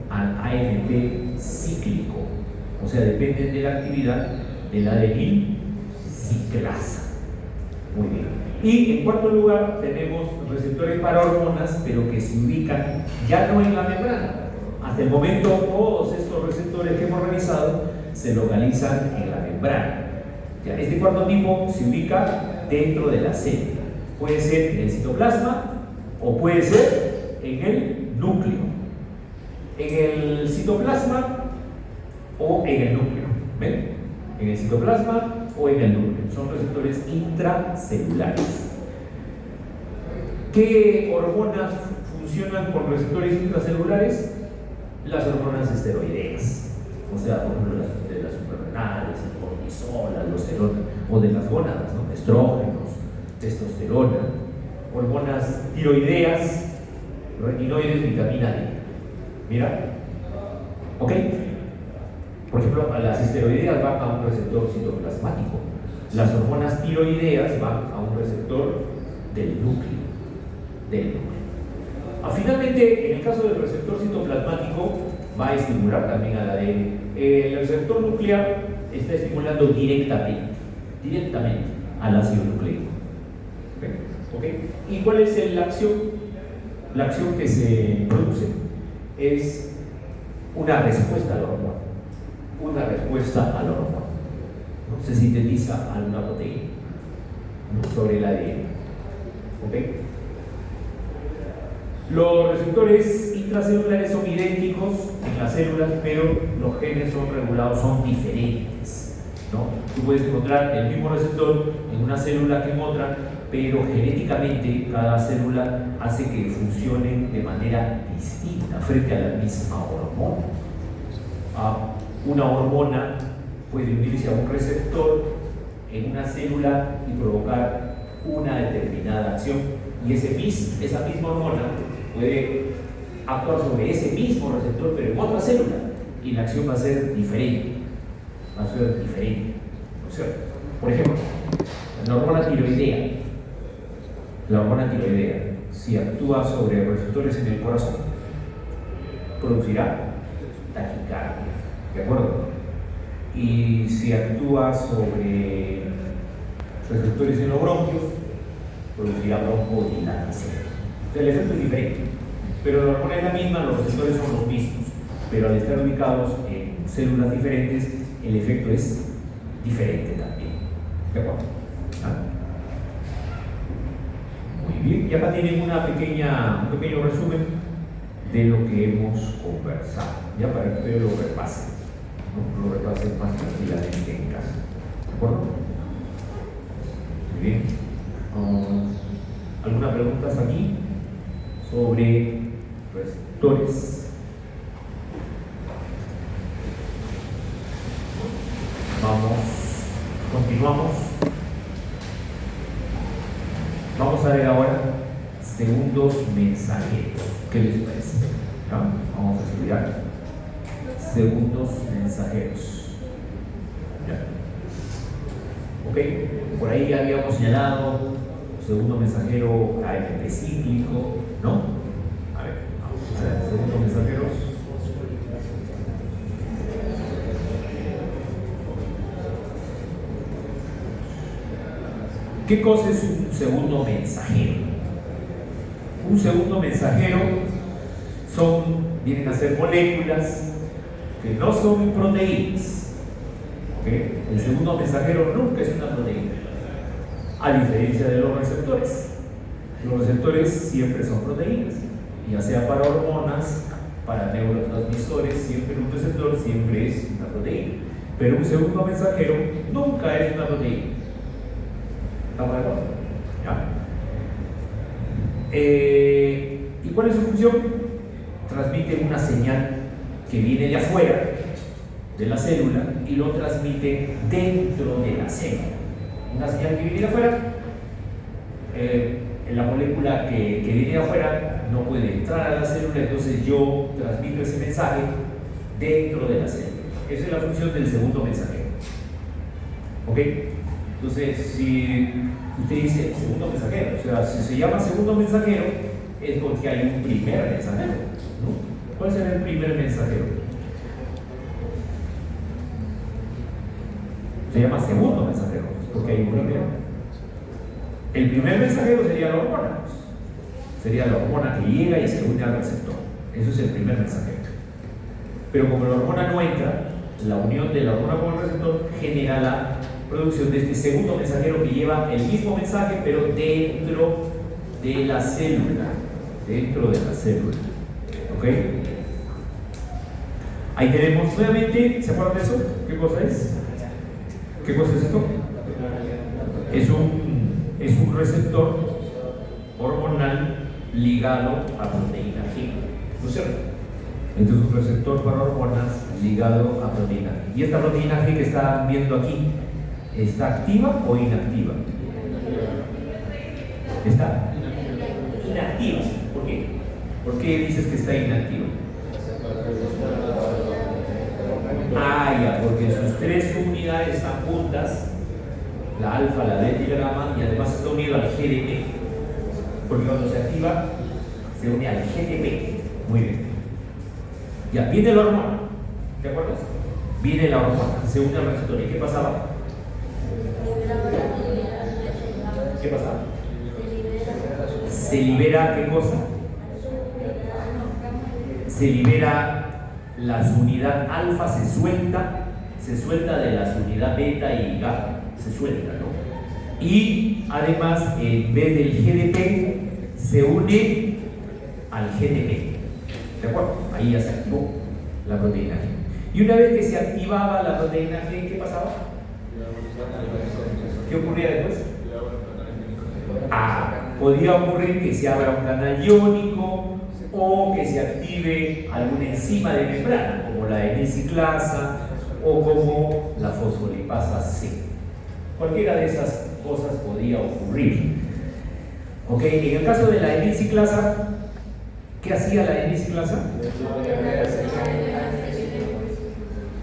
al AMP cíclico, o sea, dependen de la actividad de la denilciclasa. Muy bien. Y en cuarto lugar tenemos receptores para hormonas, pero que se ubican ya no en la membrana. Hasta el momento todos estos receptores que hemos revisado se localizan en la membrana. Ya, este cuarto tipo se ubica dentro de la célula. Puede ser en el citoplasma o puede ser en el núcleo. En el citoplasma o en el núcleo. ¿Ven? En el citoplasma o en el núcleo. Son receptores intracelulares. ¿Qué hormonas funcionan con receptores intracelulares? Las hormonas esteroideas. O sea, por ejemplo, de las suprarrenales, el cortisol, la aldosterona, o de las gónadas, ¿no? Estrógenos, testosterona, hormonas tiroideas, retinoides, vitamina D. Mira, ¿ok? Por ejemplo, las esteroideas van a un receptor citoplasmático, las hormonas tiroideas van a un receptor del núcleo. Finalmente, en el caso del receptor citoplasmático, va a estimular también al ADN. El receptor nuclear está estimulando directamente al ácido nucleico. ¿Okay? ¿Y cuál es la acción? La acción que se produce es una respuesta a la hormona. ¿No? Se sintetiza alguna proteína, ¿no? Sobre el ADN. ¿Okay? Los receptores intracelulares son idénticos en las células, pero los genes son regulados, son diferentes, ¿no? Tú puedes encontrar el mismo receptor en una célula que en otra, pero genéticamente cada célula hace que funcionen de manera distinta frente a la misma hormona. Una hormona puede unirse a un receptor en una célula y provocar una determinada acción, y esa misma hormona puede actuar sobre ese mismo receptor pero en otra célula y la acción va a ser diferente. ¿No es cierto? Por ejemplo, la hormona tiroidea, si actúa sobre receptores en el corazón, producirá taquicardia, ¿de acuerdo? Y si actúa sobre receptores en los bronquios, producirá broncodilatación. El efecto es diferente, pero la hormona es la misma, los receptores son los mismos, pero al estar ubicados en células diferentes, el efecto es diferente también. ¿De acuerdo? Muy bien, y acá tienen un pequeño resumen de lo que hemos conversado, ya para que ustedes lo repasen, ¿no? Lo repasen más tranquilamente en casa. ¿De acuerdo? Muy bien. ¿Alguna pregunta aquí sobre receptores? Continuamos. Vamos a ver ahora segundos mensajeros. ¿Qué les parece? ¿Ya? Vamos a estudiar segundos mensajeros. ¿Ya? ¿Ok? Por ahí ya habíamos señalado segundo mensajero AFP cíclico, ¿no? A ver, vamos a ver, segundos mensajeros. ¿Qué cosa es un segundo mensajero? Un segundo mensajero vienen a ser moléculas que no son proteínas. ¿Okay? El segundo mensajero nunca es una proteína, a diferencia de los receptores. Los receptores siempre son proteínas, ya sea para hormonas, para neurotransmisores, siempre un receptor siempre es una proteína. Pero un segundo mensajero nunca es una proteína. ¿Estamos de acuerdo? ¿Ya? ¿Y cuál es su función? Transmite una señal que viene de afuera de la célula y lo transmite dentro de la célula. Una señal que viene de afuera, la molécula que viene de afuera no puede entrar a la célula, entonces yo transmito ese mensaje dentro de la célula. Esa es la función del segundo mensajero. ¿Ok? Entonces, si usted dice segundo mensajero, o sea, si se llama segundo mensajero, es porque hay un primer mensajero, ¿no? ¿Cuál será el primer mensajero? Se llama segundo mensajero, porque hay un primero. El primer mensajero sería la hormona, sería la hormona que llega y se une al receptor. Eso es el primer mensajero. Pero como la hormona no entra, la unión de la hormona con el receptor genera la producción de este segundo mensajero que lleva el mismo mensaje, pero dentro de la célula. Dentro de la célula. ¿Ok? Ahí tenemos nuevamente, ¿se acuerdan de eso? ¿Qué cosa es? ¿Qué cosa es esto? Es un receptor hormonal ligado a proteína G. ¿No es cierto? Entonces, un receptor para hormonas ligado a proteína G. ¿Y esta proteína G que están viendo aquí está activa o inactiva? Está inactiva. ¿Por qué? ¿Por qué dices que está inactiva? Ah, ya, porque sus tres unidades están juntas, la alfa, la beta y la gamma, y además está unido al GDP. Porque cuando se activa, se une al GDP. Muy bien. Ya, viene la hormona. ¿Te acuerdas? Viene la hormona, se une al receptor. ¿Y qué pasaba? ¿Qué pasaba? Se libera, ¿qué cosa? Se libera la unidad alfa, se suelta de la unidad beta y gamma, se suelta, ¿no? Y además, en vez del GDP, se une al GTP. ¿De acuerdo? Ahí ya se activó la proteína G. Y una vez que se activaba la proteína G, ¿qué pasaba? ¿Qué ocurría después? Podría ocurrir que se abra un canal iónico o que se active alguna enzima de membrana, como la N-ciclasa o como la fosfolipasa C. Cualquiera de esas cosas podría ocurrir. ¿Ok? En el caso de la N-ciclasa, ¿qué hacía la N-ciclasa?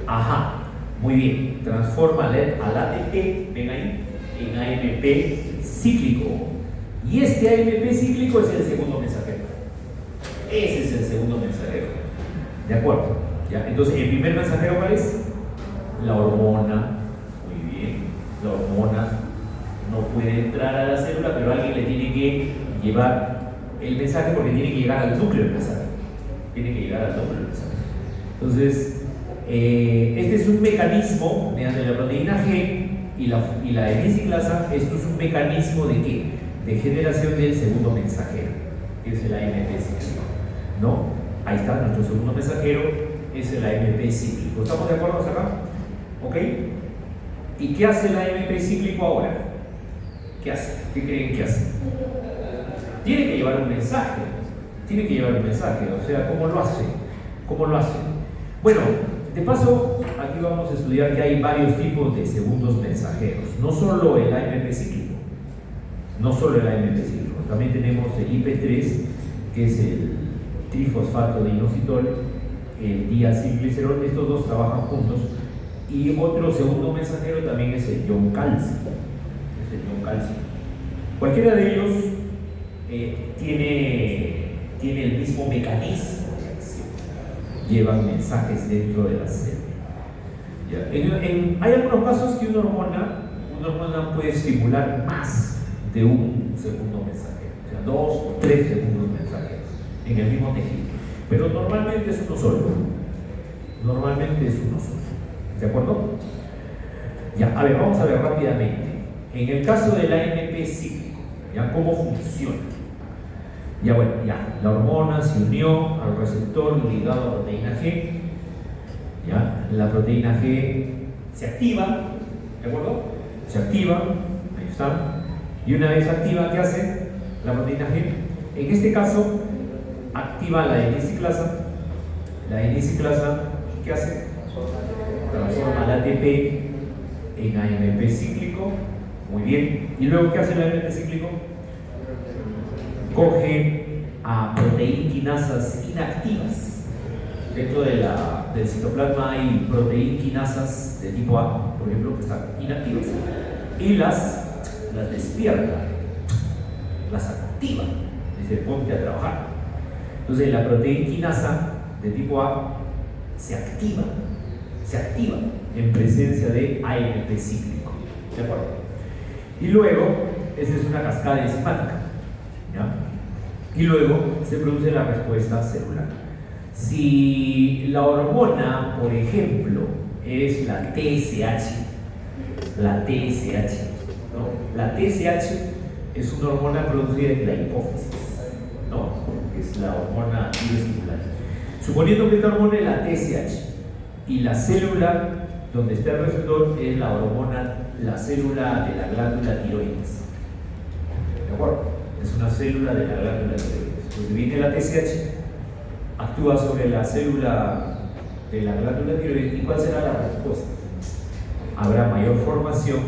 Ajá, muy bien. Transforma al ATP, ven ahí, en AMP cíclico. Y este AMP cíclico es el segundo mensajero. Ese es el segundo mensajero. ¿De acuerdo? ¿Ya? Entonces, ¿el primer mensajero cuál es? La hormona. Muy bien. La hormona no puede entrar a la célula, pero alguien le tiene que llevar el mensaje porque tiene que llegar al núcleo del mensaje. Tiene que llegar al núcleo del mensaje. Entonces, este es un mecanismo mediante la proteína G y la N-ciclasa. Esto es un mecanismo de ¿qué? De generación del segundo mensajero, que es el AMP cíclico, ¿no? Ahí está nuestro segundo mensajero, es el AMP cíclico. ¿Estamos de acuerdo acá? ¿Ok? ¿Y qué hace el AMP cíclico ahora? ¿Qué hace? ¿Qué creen que hace? Tiene que llevar un mensaje. Tiene que llevar un mensaje. O sea, ¿cómo lo hace? ¿Cómo lo hace? Bueno, de paso, aquí vamos a estudiar que hay varios tipos de segundos mensajeros. No solo el AMP cíclico. No solo el AMP cíclico. También tenemos el IP3, que es el trifosfato de inositol, el diacilglicerol. Estos dos trabajan juntos. Y otro segundo mensajero también es el ion calcio. Cualquiera de ellos tiene el mismo mecanismo de acción. Llevan mensajes dentro de la célula. Hay algunos casos que una hormona puede estimular más de un segundo mensajero, o sea, 2 o 3 segundos mensajeros en el mismo tejido. Pero normalmente es uno solo. ¿De acuerdo? Ya, a ver, vamos a ver rápidamente. En el caso del AMP cíclico, ¿ya? ¿Cómo funciona? Ya, bueno, ya, la hormona se unió al receptor ligado a proteína G. ¿Ya? La proteína G se activa, ¿de acuerdo? Se activa, ahí está. Y una vez activa, ¿qué hace la proteína G? En este caso, activa la N-ciclasa. La N-ciclasa, ¿qué hace? Transforma el ATP en AMP cíclico. Muy bien. ¿Y luego qué hace el AMP cíclico? Coge a proteínquinasas inactivas. Dentro del citoplasma hay proteínquinasas de tipo A, por ejemplo, que están inactivas, y las despierta, las activa, dice ponte a trabajar. Entonces la proteínquinasa de tipo A se activa en presencia de AMP cíclico. ¿De acuerdo? Y luego, esta es una cascada enzimática, ¿ya? Y luego se produce la respuesta celular. Si la hormona, por ejemplo, es la TSH, ¿no? La TSH es una hormona producida en la hipófisis, ¿no? Que es la hormona tiroestimulante. Suponiendo que esta hormona es la TSH y la célula donde está el receptor es la célula de la glándula tiroides. ¿De acuerdo? Es una célula de la glándula tiroides. Entonces viene la TSH, actúa sobre la célula de la glándula tiroides. ¿Y cuál será la respuesta? Habrá mayor formación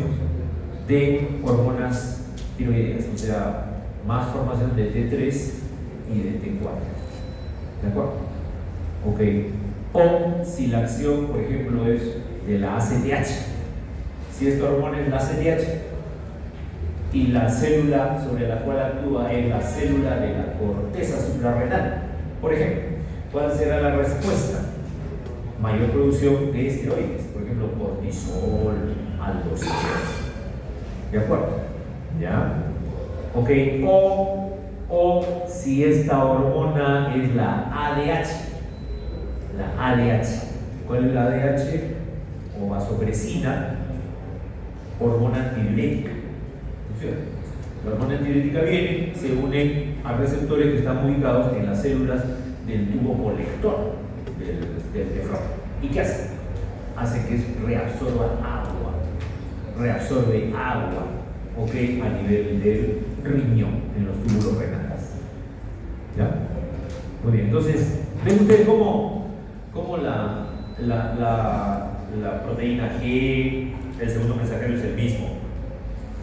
de hormonas tiroideas, o sea, más formación de T3 y de T4. ¿De acuerdo? Ok. O si la acción, por ejemplo, es de la ACTH. Si esta hormona es la ACTH y la célula sobre la cual actúa es la célula de la corteza suprarrenal, por ejemplo, ¿cuál será la respuesta? Mayor producción de esteroides, por ejemplo, cortisol, aldosterona. ¿De acuerdo? ¿Ya? Ok. O si esta hormona es la ADH. La ADH. ¿Cuál es la ADH? O vasopresina, hormona antidiurética. La hormona antidiurética viene, se une a receptores que están ubicados en las células del tubo colector del nefrón. ¿Y qué hace? Hace que reabsorbe agua, ¿ok? A nivel del riñón, en los túbulos renales. ¿Ya? Muy bien, entonces, ven ustedes cómo la proteína G, el segundo mensajero es el mismo,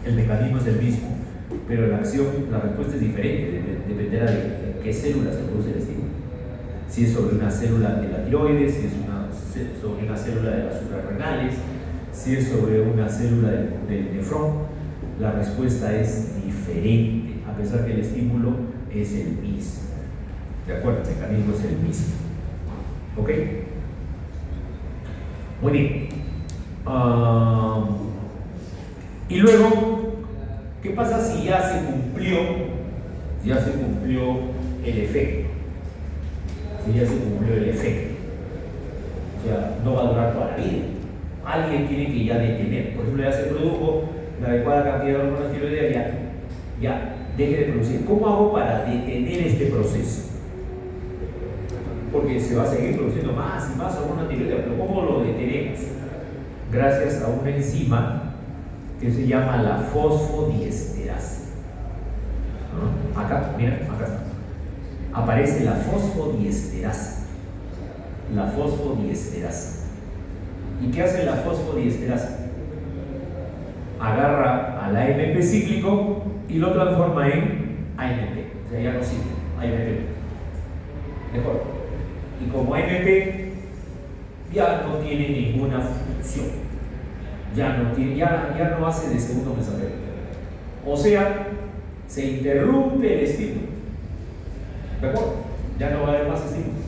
el mecanismo es el mismo, pero la acción, la respuesta es diferente, dependerá de qué célula se produce el estímulo. Si es sobre una célula de la tiroides, si es sobre una célula de las suprarrenales, si es sobre una célula del nefrón, la respuesta es diferente, a pesar que el estímulo es el mismo. ¿De acuerdo? El mecanismo es el mismo. ¿Ok? Muy bien. Y luego, ¿qué pasa si ya se cumplió el efecto? Si ya se cumplió el efecto. O sea, no va a durar toda la vida. Alguien tiene que ya detener. Por ejemplo, ya se produjo la adecuada cantidad de hormonas tiroideas, ya deje de producir. ¿Cómo hago para detener este proceso? Porque se va a seguir produciendo más y más hormonas tiroideas, pero ¿cómo lo detenemos? Gracias a una enzima que se llama la fosfodiesterasa. ¿No? Acá, mira, acá está. Aparece la fosfodiesterasa. La fosfodiesterasa. ¿Y qué hace la fosfodiesterasa? Agarra al AMP cíclico y lo transforma en AMP, o sea, ya no sirve, AMP. Mejor. Y como AMP ya no tiene ninguna función, ya no hace de segundo mensajero. O sea, se interrumpe el estímulo. ¿De acuerdo? Ya no va a haber más estímulos.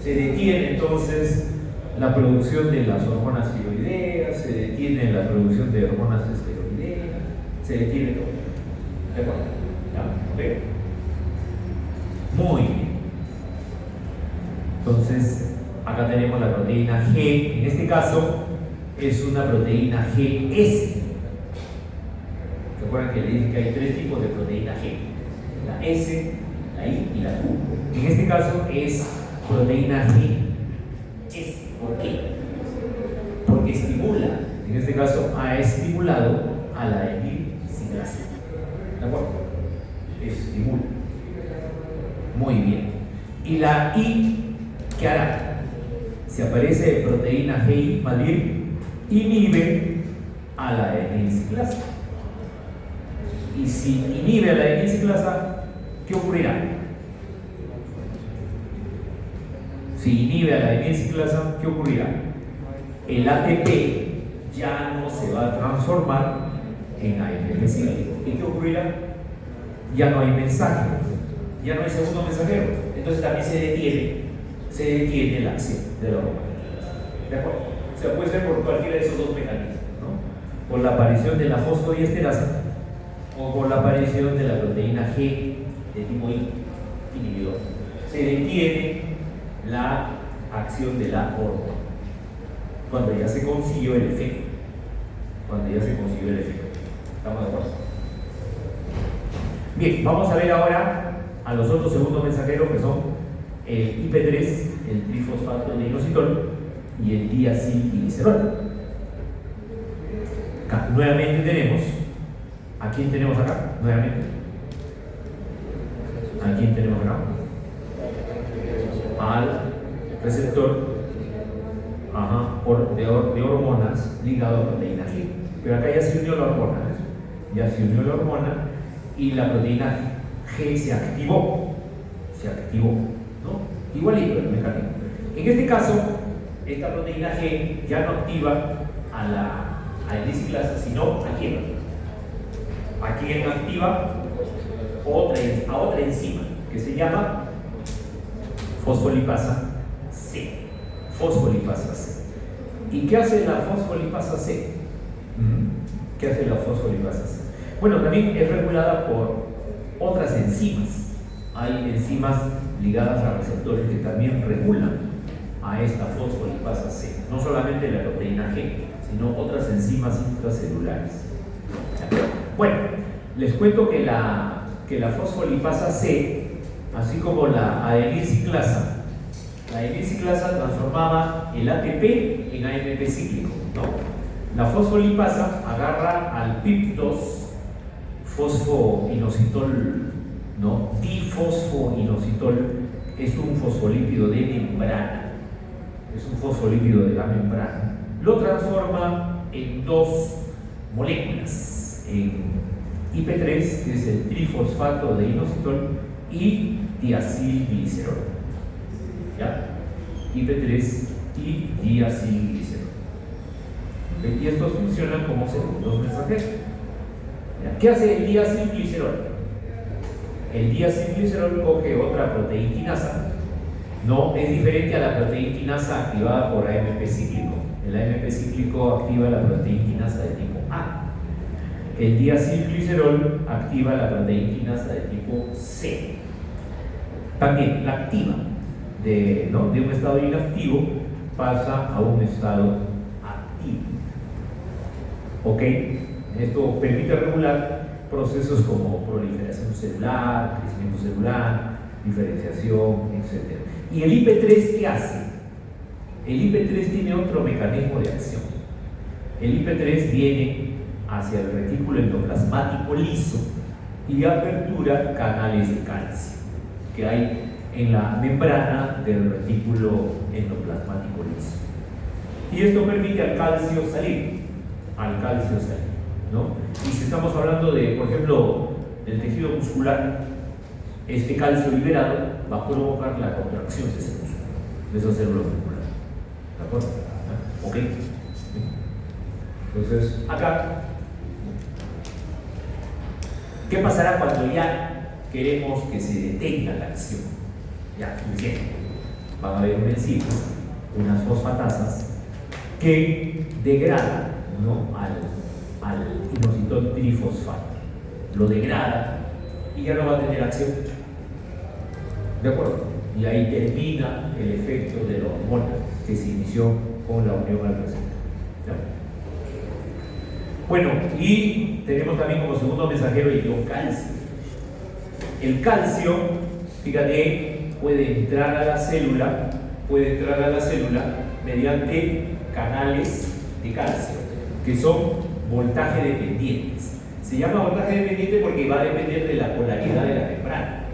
Se detiene entonces la producción de las hormonas tiroideas, se detiene la producción de hormonas esteroideas, se detiene todo. ¿De acuerdo? ¿Ya? ¿Ok? Muy bien. Entonces, acá tenemos la proteína G. En este caso, es una proteína GS. ¿Se acuerdan que le dije que hay tres tipos de proteína G? La S, la I y la Q. En este caso es proteína G. ¿Por qué? Porque estimula, en este caso ha estimulado a la enilciclasa. ¿De acuerdo? Estimula. Muy bien. ¿Y la I qué hará? Si aparece proteína GI, más bien inhibe a la enilciclasa. Y si inhibe a la enilciclasa, ¿qué ocurrirá? Si inhibe a la enilciclasa, ¿qué ocurrirá? El ATP ya no se va a transformar en AMP cíclico. ¿Y qué ocurrirá? Ya no hay mensaje, ya no hay segundo mensajero. Entonces también se detiene la acción de la hormona. ¿De acuerdo? O sea, puede ser por cualquiera de esos dos mecanismos, ¿no? Por la aparición de la fosfodiesterasa o por la aparición de la proteína G de tipo I inhibidor. Se detiene la acción de la hormona cuando ya se consiguió el efecto. ¿Estamos de acuerdo? Bien, vamos a ver ahora a los otros segundos mensajeros, que son el IP3, el trifosfato de inositol, y el diacilglicerol. Acá nuevamente tenemos, ¿a quién tenemos acá? Nuevamente, ¿a quién tenemos acá? Al receptor de hormonas ligado a proteína G. Pero acá ya se unió la hormona, y la proteína G se activó, ¿no? Igualito el mecanismo. En este caso, esta proteína G ya no activa a la enilciclasa, sino ¿a quién? ¿A quién activa? A otra enzima que se llama fosfolipasa C. ¿Y qué hace la fosfolipasa C? Bueno, también es regulada por otras enzimas. Hay enzimas ligadas a receptores que también regulan a esta fosfolipasa C. No solamente la proteína G, sino otras enzimas intracelulares. Bueno, les cuento que la fosfolipasa C, así como la adenilciclasa transformaba el ATP en AMP cíclico, ¿no? La fosfolipasa agarra al PIP2 fosfoinositol, ¿no? Difosfoinositol es un fosfolípido de membrana, la membrana. Lo transforma en dos moléculas, en IP3, que es el trifosfato de inositol, y diacilglicerol. ¿Ya? IP3 y diacilglicerol. ¿Okay? Y estos funcionan como segundos mensajeros. ¿Ya? ¿Qué hace el diacilglicerol? El diacilglicerol coge otra proteinquinasa. No es diferente a la proteinquinasa activada por AMP cíclico. El AMP cíclico activa la proteinquinasa de tipo A. El diacilglicerol activa la proteinquinasa de tipo C. También la activa. De un estado inactivo pasa a un estado activo. ¿Ok? Esto permite regular procesos como proliferación celular, crecimiento celular, diferenciación, etc. ¿Y el IP3 qué hace? El IP3 tiene otro mecanismo de acción. El IP3 viene hacia el retículo endoplasmático liso y apertura canales de calcio que hay en la membrana del retículo endoplasmático liso. Y esto permite al calcio salir, ¿no? Y si estamos hablando de, por ejemplo, del tejido muscular, este calcio liberado va a provocar la contracción de esa célula muscular. ¿De acuerdo? ¿Ok? Entonces, acá, ¿qué pasará cuando ya queremos que se detenga la acción? Ya, suficiente. Van a haber un enzima, unas fosfatasas, que degradan, ¿no?, al inositol trifosfato. Lo degrada y ya no va a tener acción. ¿De acuerdo? Y ahí termina el efecto de la hormona que se inició con la unión al receptor. ¿Ya? Bueno, y tenemos también como segundo mensajero el ion calcio. El calcio, fíjate, puede entrar a la célula mediante canales de calcio, que son voltaje dependientes. Se llama voltaje dependiente porque va a depender de la polaridad de la membrana.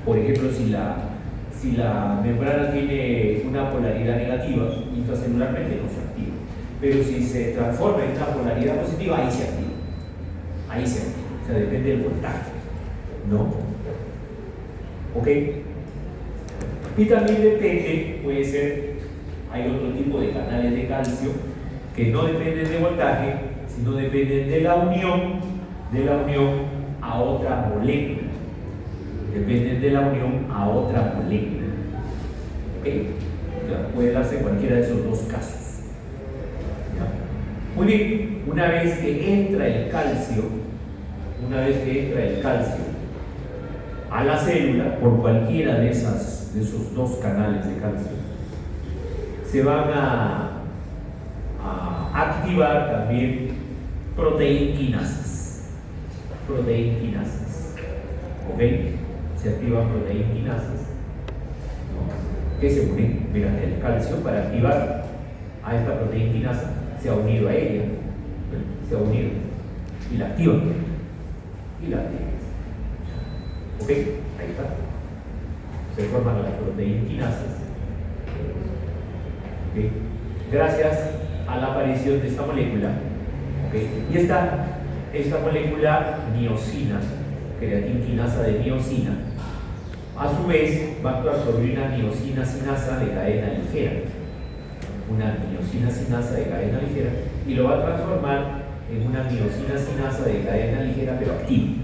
Por ejemplo, si la membrana tiene una polaridad negativa, intracelularmente no se activa. Pero si se transforma en una polaridad positiva, ahí se activa. O sea, depende del voltaje, ¿no? ¿Ok? Y también depende, puede ser, hay otro tipo de canales de calcio que no dependen de voltaje, sino dependen de la unión a otra molécula. Dependen de la unión a otra molécula. ¿Ok? Ya, puede darse cualquiera de esos dos casos. ¿Ya? Muy bien, una vez que entra el calcio a la célula, por cualquiera de esos dos canales de calcio, se van a activar también proteinquinasas. ¿Ok? Se activan proteinquinasas, ¿no?, que se unen. Mira, el calcio, para activar a esta proteinquinasa, se ha unido a ella, y la activa. ¿Ok? Ahí está. Se forman las proteinquinasas. ¿Ok? Gracias a la aparición de esta molécula. ¿Ok? Y esta molécula miosina, creatinquinasa de miosina, a su vez va a actuar sobre una miosina sinasa de cadena ligera. Y lo va a transformar en una miosina sinasa de cadena ligera, pero activa.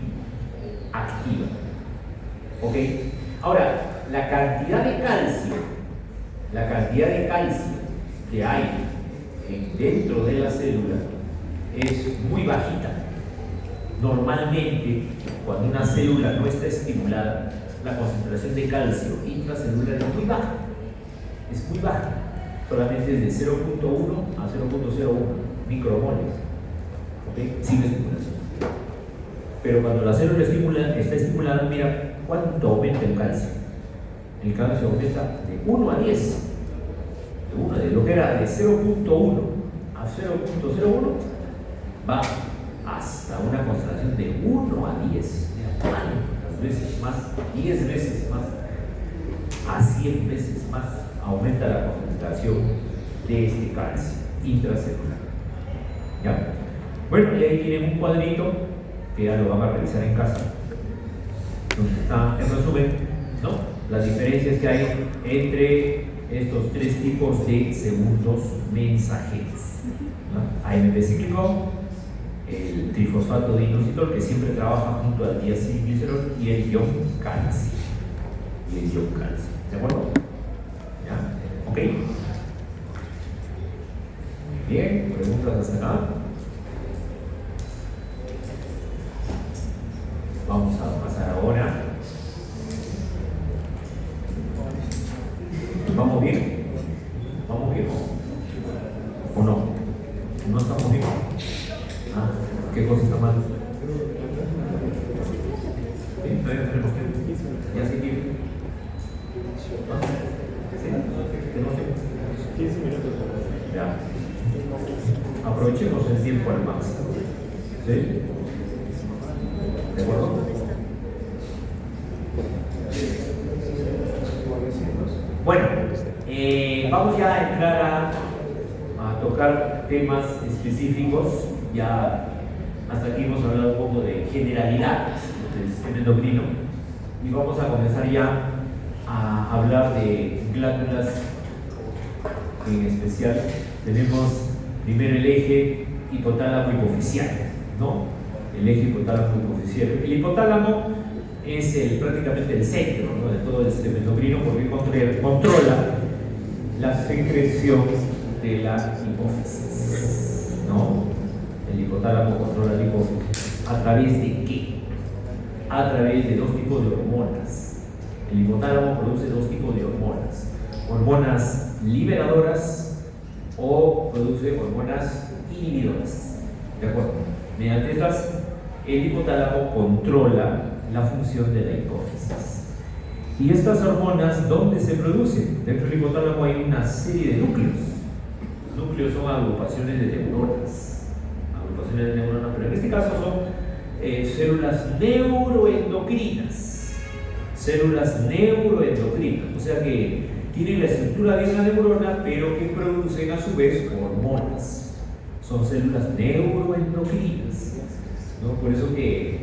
¿Ok? Ahora, la cantidad de calcio que hay dentro de la célula es muy bajita. Normalmente, cuando una célula no está estimulada, la concentración de calcio intracelular es muy baja. Solamente es de 0.1 a 0.01 micromoles, ¿ok?, sin estimulación. Pero cuando la célula está estimulada, mira cuánto aumenta el calcio. El calcio aumenta de 1 a 10. De lo que era de 0.1 a 0.01, va hasta una concentración de 1 a 10. ¿Cuántas veces más? 10 veces más, a 100 veces más aumenta la concentración de este calcio intracelular. ¿Ya? Bueno, y ahí tienen un cuadrito que ya lo van a revisar en casa, donde está en resumen, ¿no?, las diferencias que hay entre estos tres tipos de segundos mensajeros, ¿no? AMP cíclico, el trifosfato de inositol, que siempre trabaja junto al diacilglicerol, y el ion calcio. ¿De acuerdo? ¿Ya? ¿Ok? Bien, preguntas hasta acá. Vamos a pasar ahora. ¿Vamos bien? ¿O no? ¿No estamos bien? ¿Qué cosa está mal? Todavía tenemos tiempo. ¿Ya se quiere? ¿Sí? ¿Tenemos tiempo? 15 minutos. Ya. Aprovechemos el tiempo al máximo. ¿Sí? ¿De acuerdo? Bueno, vamos ya a entrar a tocar temas específicos. Ya hasta aquí hemos hablado un poco de generalidades del sistema endocrino. y vamos a comenzar ya a hablar de glándulas en especial. Tenemos primero el eje hipotálamo hipoficial, ¿no? El eje hipotálamo hipoficial. El hipotálamo es prácticamente el centro, ¿no?, de todo el sistema endocrino, porque controla la secreción de la hipófisis, ¿no? El hipotálamo controla la hipófisis. ¿A través de qué? A través de dos tipos de hormonas. El hipotálamo produce dos tipos de hormonas: hormonas liberadoras o produce hormonas inhibidoras. ¿De acuerdo? Mediante estas, el hipotálamo controla la función de la hipófisis. Y estas hormonas, ¿dónde se producen? Dentro del hipotálamo hay una serie de núcleos. Núcleos son agrupaciones de neuronas. Agrupaciones de neuronas, pero en este caso son células neuroendocrinas. Células neuroendocrinas. O sea que tienen la estructura de una neurona, pero que producen a su vez hormonas. Son células neuroendocrinas, ¿no? Por eso que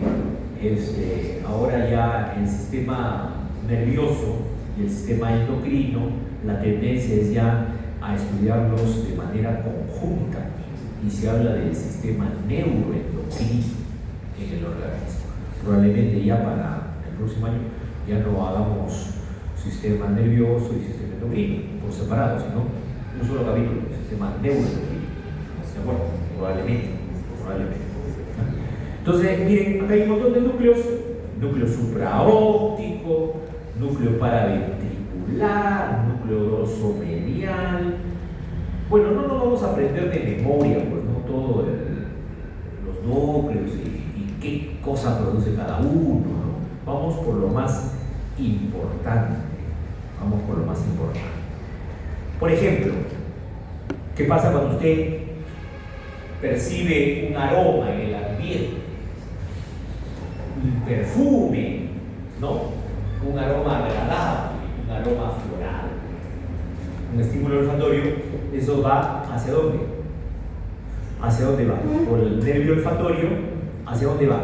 ahora ya el sistema nervioso y el sistema endocrino, la tendencia es ya a estudiarlos de manera conjunta, y se habla del sistema neuroendocrino en el organismo. Probablemente ya para el próximo año ya no hagamos sistema nervioso y sistema endocrino por separado, sino un solo capítulo, sistema neuroendocrino. ¿De acuerdo? Probablemente. Entonces, miren, acá hay un montón de núcleos: núcleo supraóptico, núcleo paraventricular, núcleo dorsomedial. Bueno, no nos vamos a aprender de memoria, pues, no todos los núcleos y qué cosa produce cada uno, ¿no? Vamos por lo más importante. Por ejemplo, ¿qué pasa cuando usted percibe un aroma en el ambiente? Un perfume, ¿no? Un aroma agradable, un aroma floral, un estímulo olfatorio. Eso va ¿hacia dónde? ¿Hacia dónde va? Por el nervio olfatorio, ¿hacia dónde va?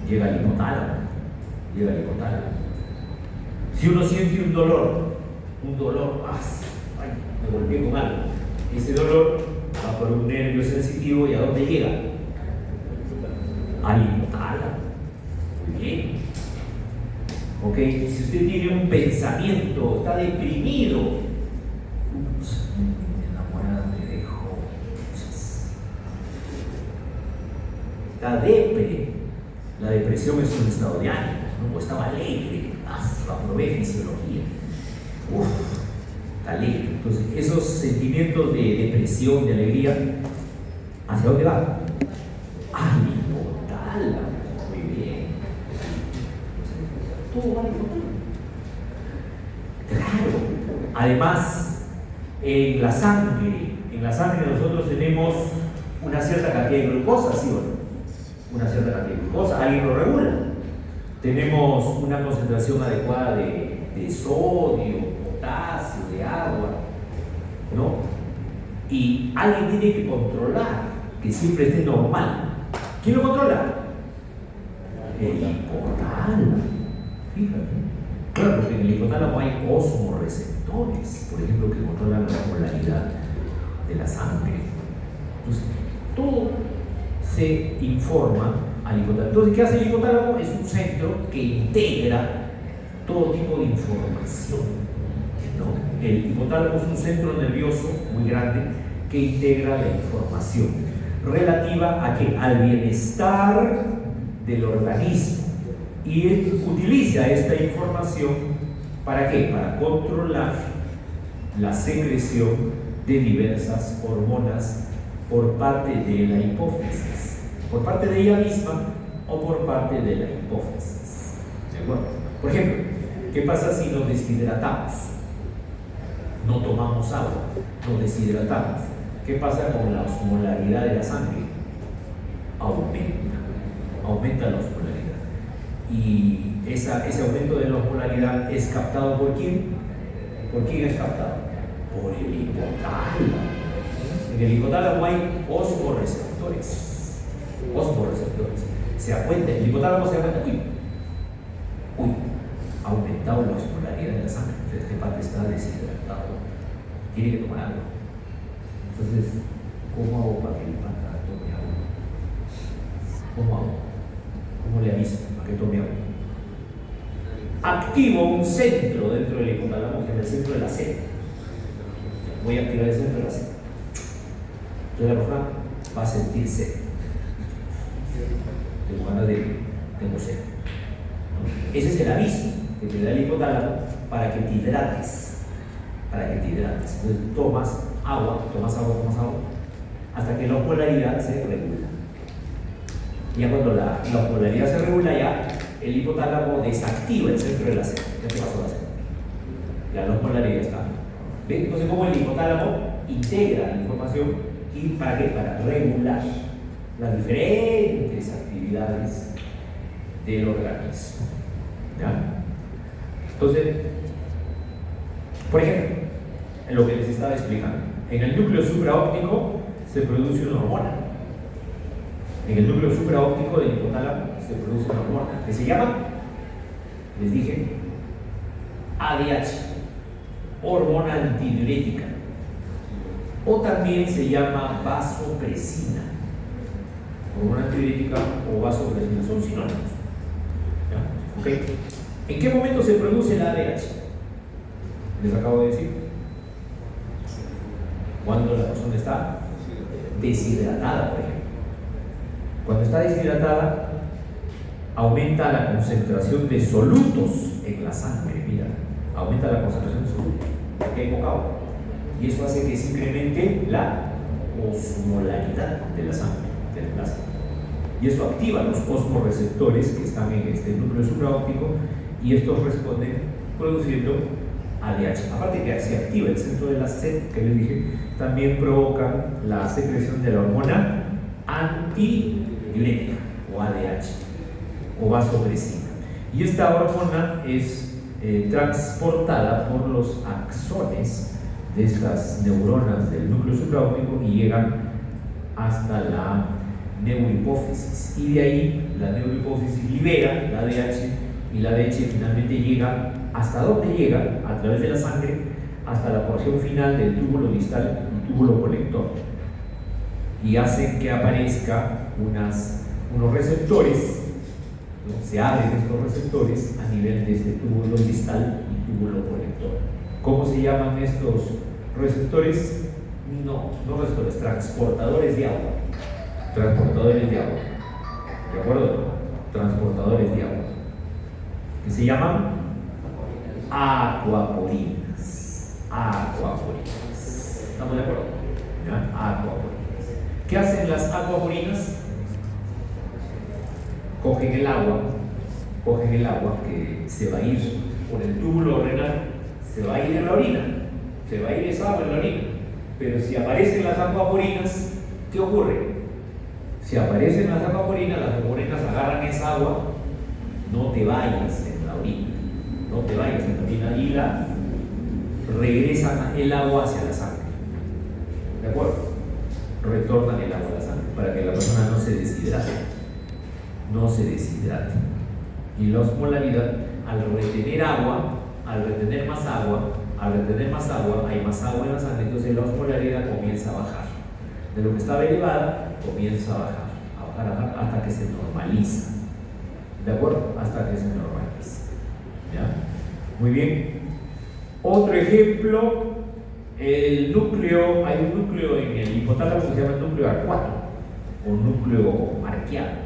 Llega al hipotálamo. Si uno siente un dolor, ay, me golpeé con algo, ese dolor va por un nervio sensitivo, ¿y a dónde llega? Al hipotálamo. Muy bien. Ok, si usted tiene un pensamiento, está deprimido, mi enamorada me dejó, está depre. La depresión es un estado de ánimo, ¿no? Estaba alegre, aprobé fisiología, está alegre. Entonces, esos sentimientos de depresión, de alegría, ¿hacia dónde van? Al hipotálamo. Muy bien. Todo va al hipotálamo. Claro. Además, en la sangre nosotros tenemos una cierta cantidad de glucosa, ¿sí o no? Una cierta cantidad de glucosa, alguien lo regula. Tenemos una concentración adecuada de sodio, potasio, de agua, ¿no? Y alguien tiene que controlar que siempre esté normal. ¿Quién lo controla? El hipotálamo. Fíjate. Claro, porque en el hipotálamo hay osmoreceptores, por ejemplo, que controlan la polaridad de la sangre. Entonces, todo se informa al hipotálamo. Entonces, ¿qué hace el hipotálamo? Es un centro que integra todo tipo de información, ¿no? El hipotálamo es un centro nervioso muy grande que integra la información relativa a ¿qué? Al bienestar del organismo, y utiliza esta información ¿para qué? Para controlar la secreción de diversas hormonas por parte de la hipófisis, por parte de ella misma o por parte de la hipófisis. ¿De acuerdo? Por ejemplo, ¿qué pasa si nos deshidratamos? No tomamos agua, nos deshidratamos. ¿Qué pasa con la osmolaridad de la sangre? Aumenta la osmolaridad. Y ese aumento de la osmolaridad es captado ¿por quién? ¿Por quién es captado? Por el hipotálamo. En el hipotálamo hay osmoreceptores. Se da cuenta, el hipotálamo se da cuenta, uy, uy, ha aumentado la osmolaridad de la sangre, este pata está deshidratado, tiene que tomar agua. Entonces, ¿cómo hago para que el pata tome agua? ¿Cómo hago? ¿Cómo le aviso para que tome agua? Activo un centro dentro del hipotálamo, que es el centro de la sed. Voy a activar el centro de la sed. Entonces la persona va a sentir sed. Tengo ganas tengo sed. ¿No? Ese es el aviso que te da el hipotálamo para que te hidrates. Para que te hidrates. Entonces tomas agua, hasta que la osmolaridad se regula. Ya cuando la osmolaridad se regula, ya el hipotálamo desactiva el centro de la sed. Ya te pasó la sed. Ya la osmolaridad está. ¿Ven? Entonces, ¿cómo el hipotálamo integra la información? ¿Y para qué? Para regular las diferentes actividades del organismo. ¿Ya? Entonces, por ejemplo, en lo que les estaba explicando, en el núcleo supraóptico se produce una hormona. En el núcleo supraóptico del hipotálamo se produce una hormona que se llama, les dije, ADH, hormona antidiurética, o también se llama vasopresina. Hormona antidiurética o vasopresina son sinónimos. ¿Ya? ¿Okay? ¿En qué momento se produce la ADH? Les acabo de decir. Cuando la persona está deshidratada, por ejemplo. Cuando está deshidratada, aumenta la concentración de solutos en la sangre. Mira, aumenta la concentración de solutos, porque hay poca agua. Y eso hace que se incremente la osmolaridad de la sangre, del plasma. Y eso activa los osmoreceptores que están en este núcleo supraóptico, y estos responden produciendo ADH. Aparte que se activa el centro de la sed, que les dije, también provoca la secreción de la hormona antidiurética o ADH o vasopresina. Y esta hormona es transportada por los axones de estas neuronas del núcleo supraóptico y llegan hasta la neurohipófisis. Y de ahí la neurohipófisis libera la ADH, y la ADH finalmente llega hasta donde llega, a través de la sangre, hasta la porción final del túbulo distal y túbulo colector, y hacen que aparezcan unos receptores, ¿no? Se abren estos receptores a nivel de este túbulo distal y túbulo colector. ¿Cómo se llaman estos receptores? No receptores, transportadores de agua. Transportadores de agua. ¿De acuerdo? Transportadores de agua. Que se llaman aquaporinas. Aquaporinas. ¿Estamos de acuerdo? ¿Ya? Aquaporinas. ¿Qué hacen las aquaporinas? Cogen el agua que se va a ir por el túbulo renal, se va a ir en la orina, se va a ir esa agua en la orina. Pero si aparecen las aquaporinas, ¿qué ocurre? Si aparecen las aquaporinas agarran esa agua, no te vayas en la orina, y la regresan el agua hacia la sangre. ¿De acuerdo? Retornan el agua a la sangre para que la persona no se deshidrate. Y la osmolaridad, al retener más agua, hay más agua en la sangre, entonces la osmolaridad comienza a bajar. De lo que estaba elevada, comienza a bajar hasta que se normaliza. ¿De acuerdo? Hasta que se normaliza. ¿Ya? Muy bien. Otro ejemplo, hay un núcleo en el hipotálamo que se llama el núcleo arcuato o núcleo arqueado.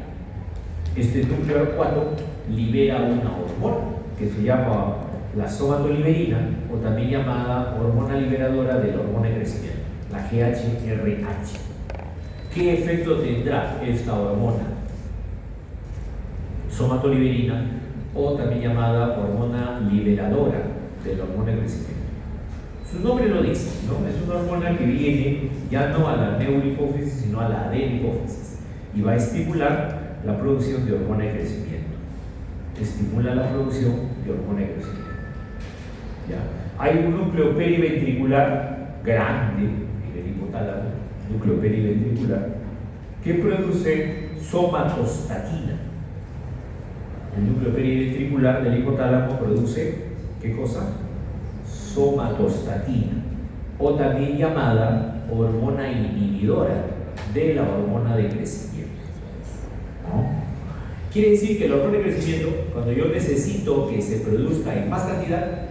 Este núcleo arcuato libera una hormona que se llama la somatoliberina, o también llamada hormona liberadora de la hormona de crecimiento, la GHRH. ¿Qué efecto tendrá esta hormona? Somatoliberina, o también llamada hormona liberadora de la hormona de crecimiento. Su nombre lo dice, ¿no? Es una hormona que viene ya no a la neurohipófisis, sino a la adenhipófisis, y va a estimular la producción de hormona de crecimiento. Estimula la producción de hormona de crecimiento. ¿Ya? Hay un núcleo periventricular grande en el hipotálamo, núcleo periventricular, que produce somatostatina. El núcleo periventricular del hipotálamo produce, ¿qué cosa? Somatostatina, o también llamada hormona inhibidora de la hormona de crecimiento, ¿no? Quiere decir que el hormona de crecimiento, cuando yo necesito que se produzca en más cantidad,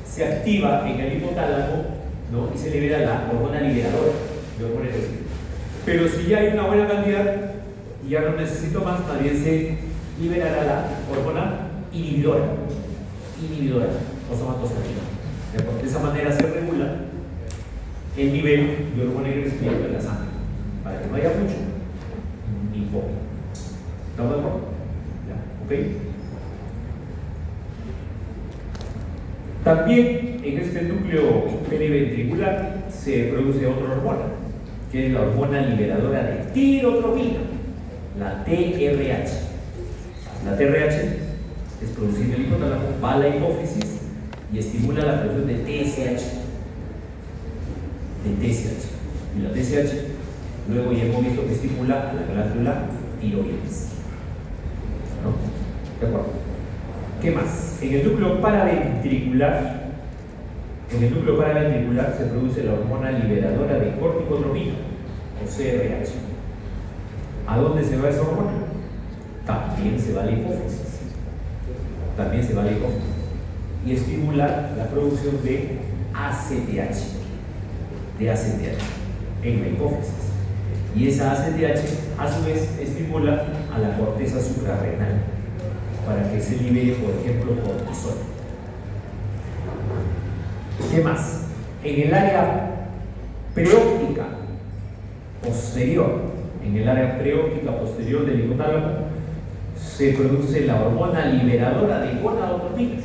se activa en el hipotálamo, ¿no? Y se libera la hormona liberadora de hormona de crecimiento. Pero si ya hay una buena cantidad y ya no necesito más, también se liberará la hormona inhibidora o somatostatina. De esa manera se regula el nivel de hormona de crecimiento en la sangre, para que no haya mucho ni poco. ¿Estamos de acuerdo? ¿Ya? ¿Ok? También en este núcleo periventricular se produce otra hormona, que es la hormona liberadora de tirotropina, la TRH. La TRH es producida en el hipotálamo, va a la hipófisis y estimula la producción de TSH. Y la TSH luego ya hemos visto que estimula a la glándula tiroides. ¿No? ¿De acuerdo? ¿Qué más? En el núcleo paraventricular se produce la hormona liberadora de corticotropina, o CRH. ¿A dónde se va esa hormona? También se va a la hipófisis. Y estimula la producción de ACTH. En la hipófisis. Y esa ACTH a su vez estimula a la corteza suprarrenal para que se libere, por ejemplo, cortisol. ¿Qué más? En el área preóptica posterior del hipotálamo se produce la hormona liberadora de gonadotropinas,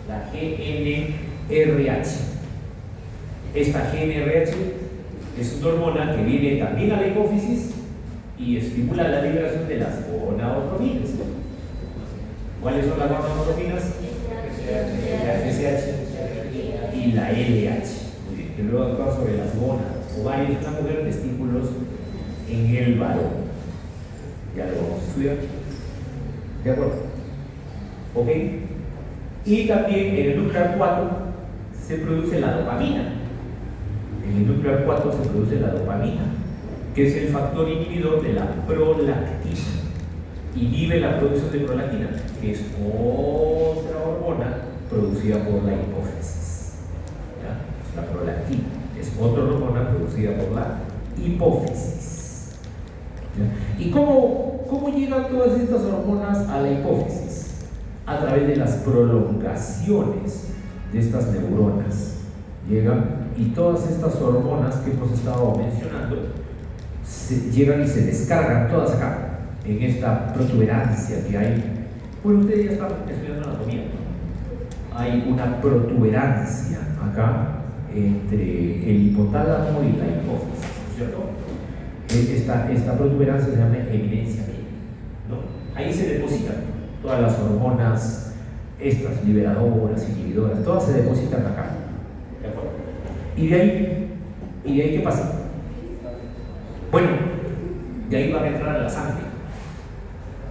la GnRH. Esta GnRH es una hormona que viene también a la hipófisis y estimula la liberación de las gonadotropinas. ¿Cuáles son las gonadotropinas? La FSH y la LH. Muy bien. Que luego actúa sobre las gónadas, ovarios de la mujer, testículos en el varón. Ya lo vamos a estudiar. ¿De acuerdo? ¿Ok? Y también en el núcleo 4 se produce la dopamina. Que es el factor inhibidor de la prolactina. Inhibe la producción de prolactina, que es otra hormona producida por la hipófisis. ¿Ya? La prolactina es otra hormona producida por la hipófisis. ¿Ya? ¿Y cómo llegan todas estas hormonas a la hipófisis? A través de las prolongaciones de estas neuronas. Llegan y todas estas hormonas que hemos estado mencionando llegan y se descargan todas acá, en esta protuberancia que hay. Bueno, ustedes ya están estudiando anatomía, ¿no? Hay una protuberancia acá entre el hipotálamo y la hipófisis, ¿cierto? Esta protuberancia se llama eminencia media, ¿no? Ahí se depositan todas las hormonas, estas liberadoras, inhibidoras, todas se depositan acá. ¿De acuerdo? ¿Y de ahí qué pasa? Bueno, de ahí van a entrar a la sangre,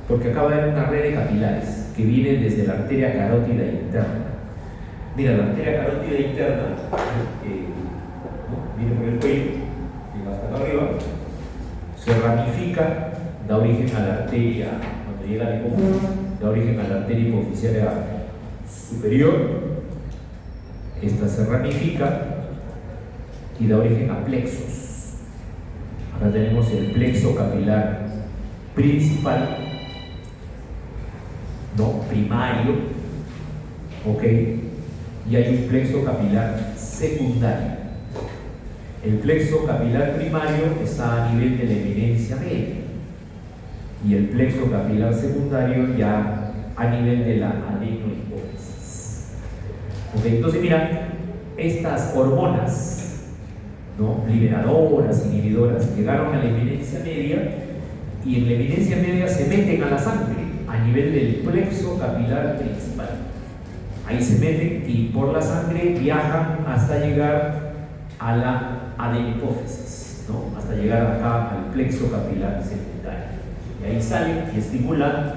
porque acá va a haber una red de capilares que vienen desde la arteria carótida interna. Mira, la arteria carótida interna viene por el cuello, llega hasta acá arriba, se ramifica, da origen a la arteria, cuando llega al hipófisis, da origen a la arteria hipofisiaria superior. Esta se ramifica y da origen a plexos. Acá tenemos el plexo capilar principal, no primario, ok, y hay un plexo capilar secundario. El plexo capilar primario está a nivel de la eminencia media y el plexo capilar secundario ya a nivel de la adenohipófisis. Ok, entonces mira, estas hormonas, ¿no?, liberadoras, inhibidoras, llegaron a la eminencia media y en la eminencia media se meten a la sangre a nivel del plexo capilar principal. Ahí se meten y por la sangre viajan hasta llegar a la adenopófisis, ¿no?, hasta llegar acá al plexo capilar secundario. Y ahí salen y estimulan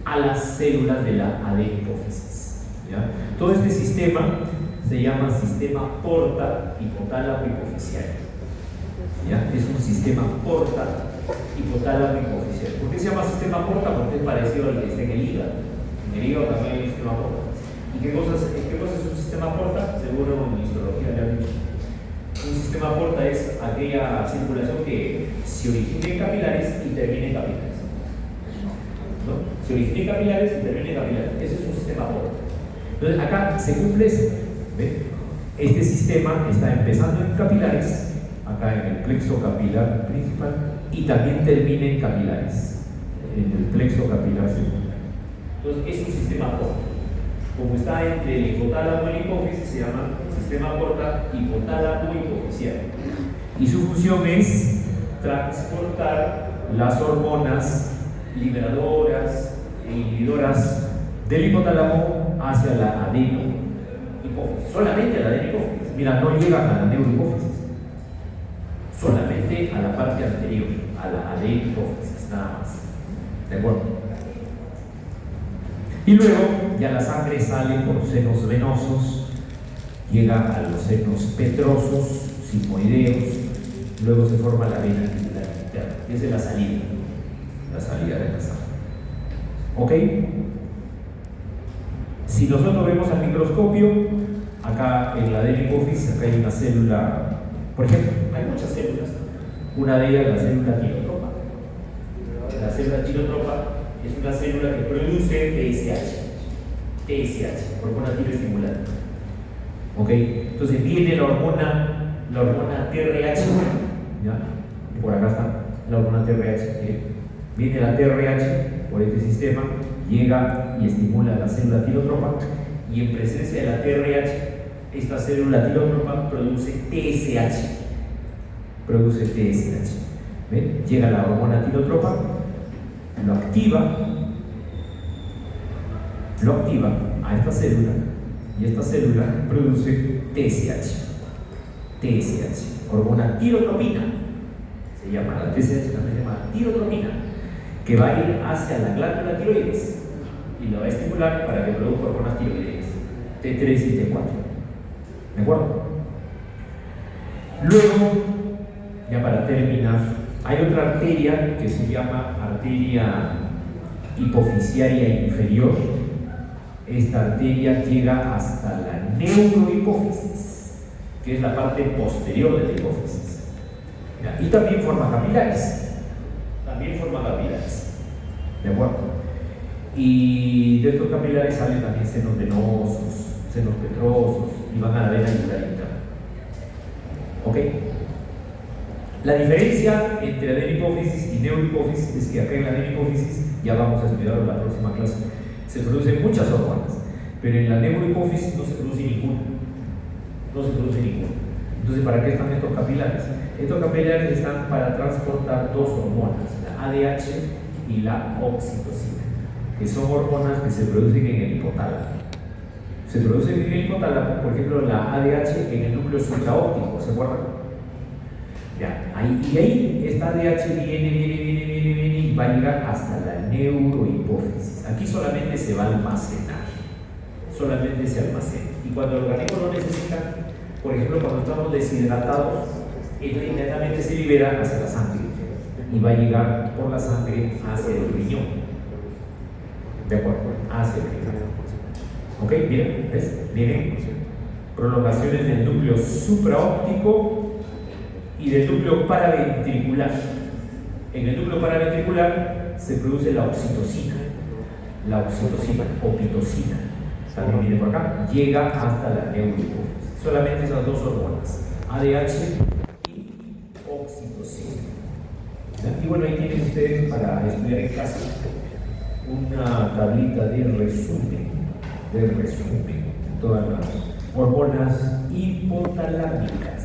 a las células de la adenohipófisis. ¿Ya? Todo este sistema se llama sistema porta hipotálamo hipofisial. ¿Ya? Es un sistema porta hipotálamo hipofisial. ¿Por qué se llama sistema porta? Porque es parecido al que está en el hígado. En el hígado también hay un sistema porta. ¿Y qué cosa es un sistema porta? Seguro en histología le han dicho. Un sistema porta es aquella circulación que se origina en capilares y termina en capilares. ¿No? Se origina en capilares y termina en capilares. Ese es un sistema porta. Entonces acá se cumple eso. ¿Ve? Este sistema está empezando en capilares, acá en el plexo capilar principal, y también termina en capilares, en el plexo capilar secundario. Entonces es un sistema porta. Como está entre el hipotálamo y la hipófisis, se llama sistema porta hipotálamo hipofisial. Y su función es transportar las hormonas liberadoras e inhibidoras del hipotálamo hacia la adenohipófisis. Solamente a la adenohipófisis. Mira, no llega a la neurohipófisis. Solamente a la parte anterior, a la adenohipófisis, nada más. ¿De acuerdo? Y luego ya la sangre sale por senos venosos, llega a los senos petrosos, sigmoideos, luego se forma la vena tisular interna. Esa es la salida de la sangre. ¿Ok? Si nosotros vemos al microscopio, acá en la adenohipófisis, acá hay una célula, por ejemplo, hay muchas células. Una de ellas, la célula tirotropa. La célula tirotropa es una célula que produce TSH, hormona tiroestimulante. ¿Ok? Entonces viene la hormona TRH, ¿ya? Por acá está la hormona TRH. Viene la TRH por este sistema, llega y estimula la célula tirotropa, y en presencia de la TRH, esta célula tirotropa produce TSH. ¿Ven? Llega la hormona tirotropa, lo activa a esta célula, y esta célula produce TSH, hormona tirotropina, se llama la TSH, también se llama tirotropina, que va a ir hacia la glándula tiroides y lo va a estimular para que produzca hormonas tiroides T3 y T4. ¿De acuerdo? Luego, ya para terminar, hay otra arteria que se llama arteria hipofisiaria inferior. Esta arteria llega hasta la neurohipófisis, que es la parte posterior de la hipófisis. Y también forma capilares. ¿De acuerdo? Y de estos capilares salen también senos venosos, senos petrosos, y van a la vena yugular interna. ¿Ok? La diferencia entre adenohipófisis y neurohipófisis es que acá en la adenohipófisis, ya vamos a estudiarlo en la próxima clase, se producen muchas hormonas, pero en la neurohipófisis no se produce ninguna. Entonces, ¿para qué están estos capilares? Estos capilares están para transportar dos hormonas, la ADH y la oxitocina, que son hormonas que se producen en el hipotálamo. Se producen en el hipotálamo, por ejemplo, la ADH en el núcleo supraóptico, ¿se acuerdan? Ya, y ahí esta ADH viene y va a llegar hasta la neurohipófisis. Aquí solamente se va a almacenar, solamente se almacena. Y cuando el organismo lo necesita, por ejemplo, cuando estamos deshidratados, inmediatamente se libera hacia la sangre y va a llegar por la sangre hacia el riñón. ¿De acuerdo? Hacia el riñón. ¿Ok? Miren, ¿ves? Vienen prolongaciones del núcleo supraóptico y del núcleo paraventricular. En el núcleo paraventricular se produce la oxitocina, o pitocina. También viene por acá, llega hasta la neurohipófisis. Solamente esas dos hormonas, ADH y oxitocina. Y bueno, ahí tienen ustedes para estudiar en casa una tablita de resumen de todas las hormonas hipotalámicas.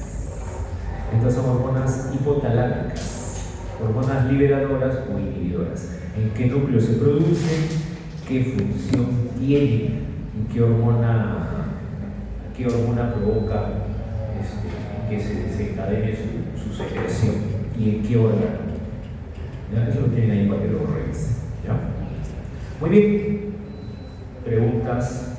Estas son hormonas hipotalámicas, hormonas liberadoras o inhibidoras. ¿En qué núcleo se producen? ¿Qué función tienen? ¿Y qué hormona provoca que se desencadene su secreción? ¿Y en qué órgano? ¿Ya? Eso lo tienen ahí para que lo revisen. ¿Ya? Muy bien. Preguntas.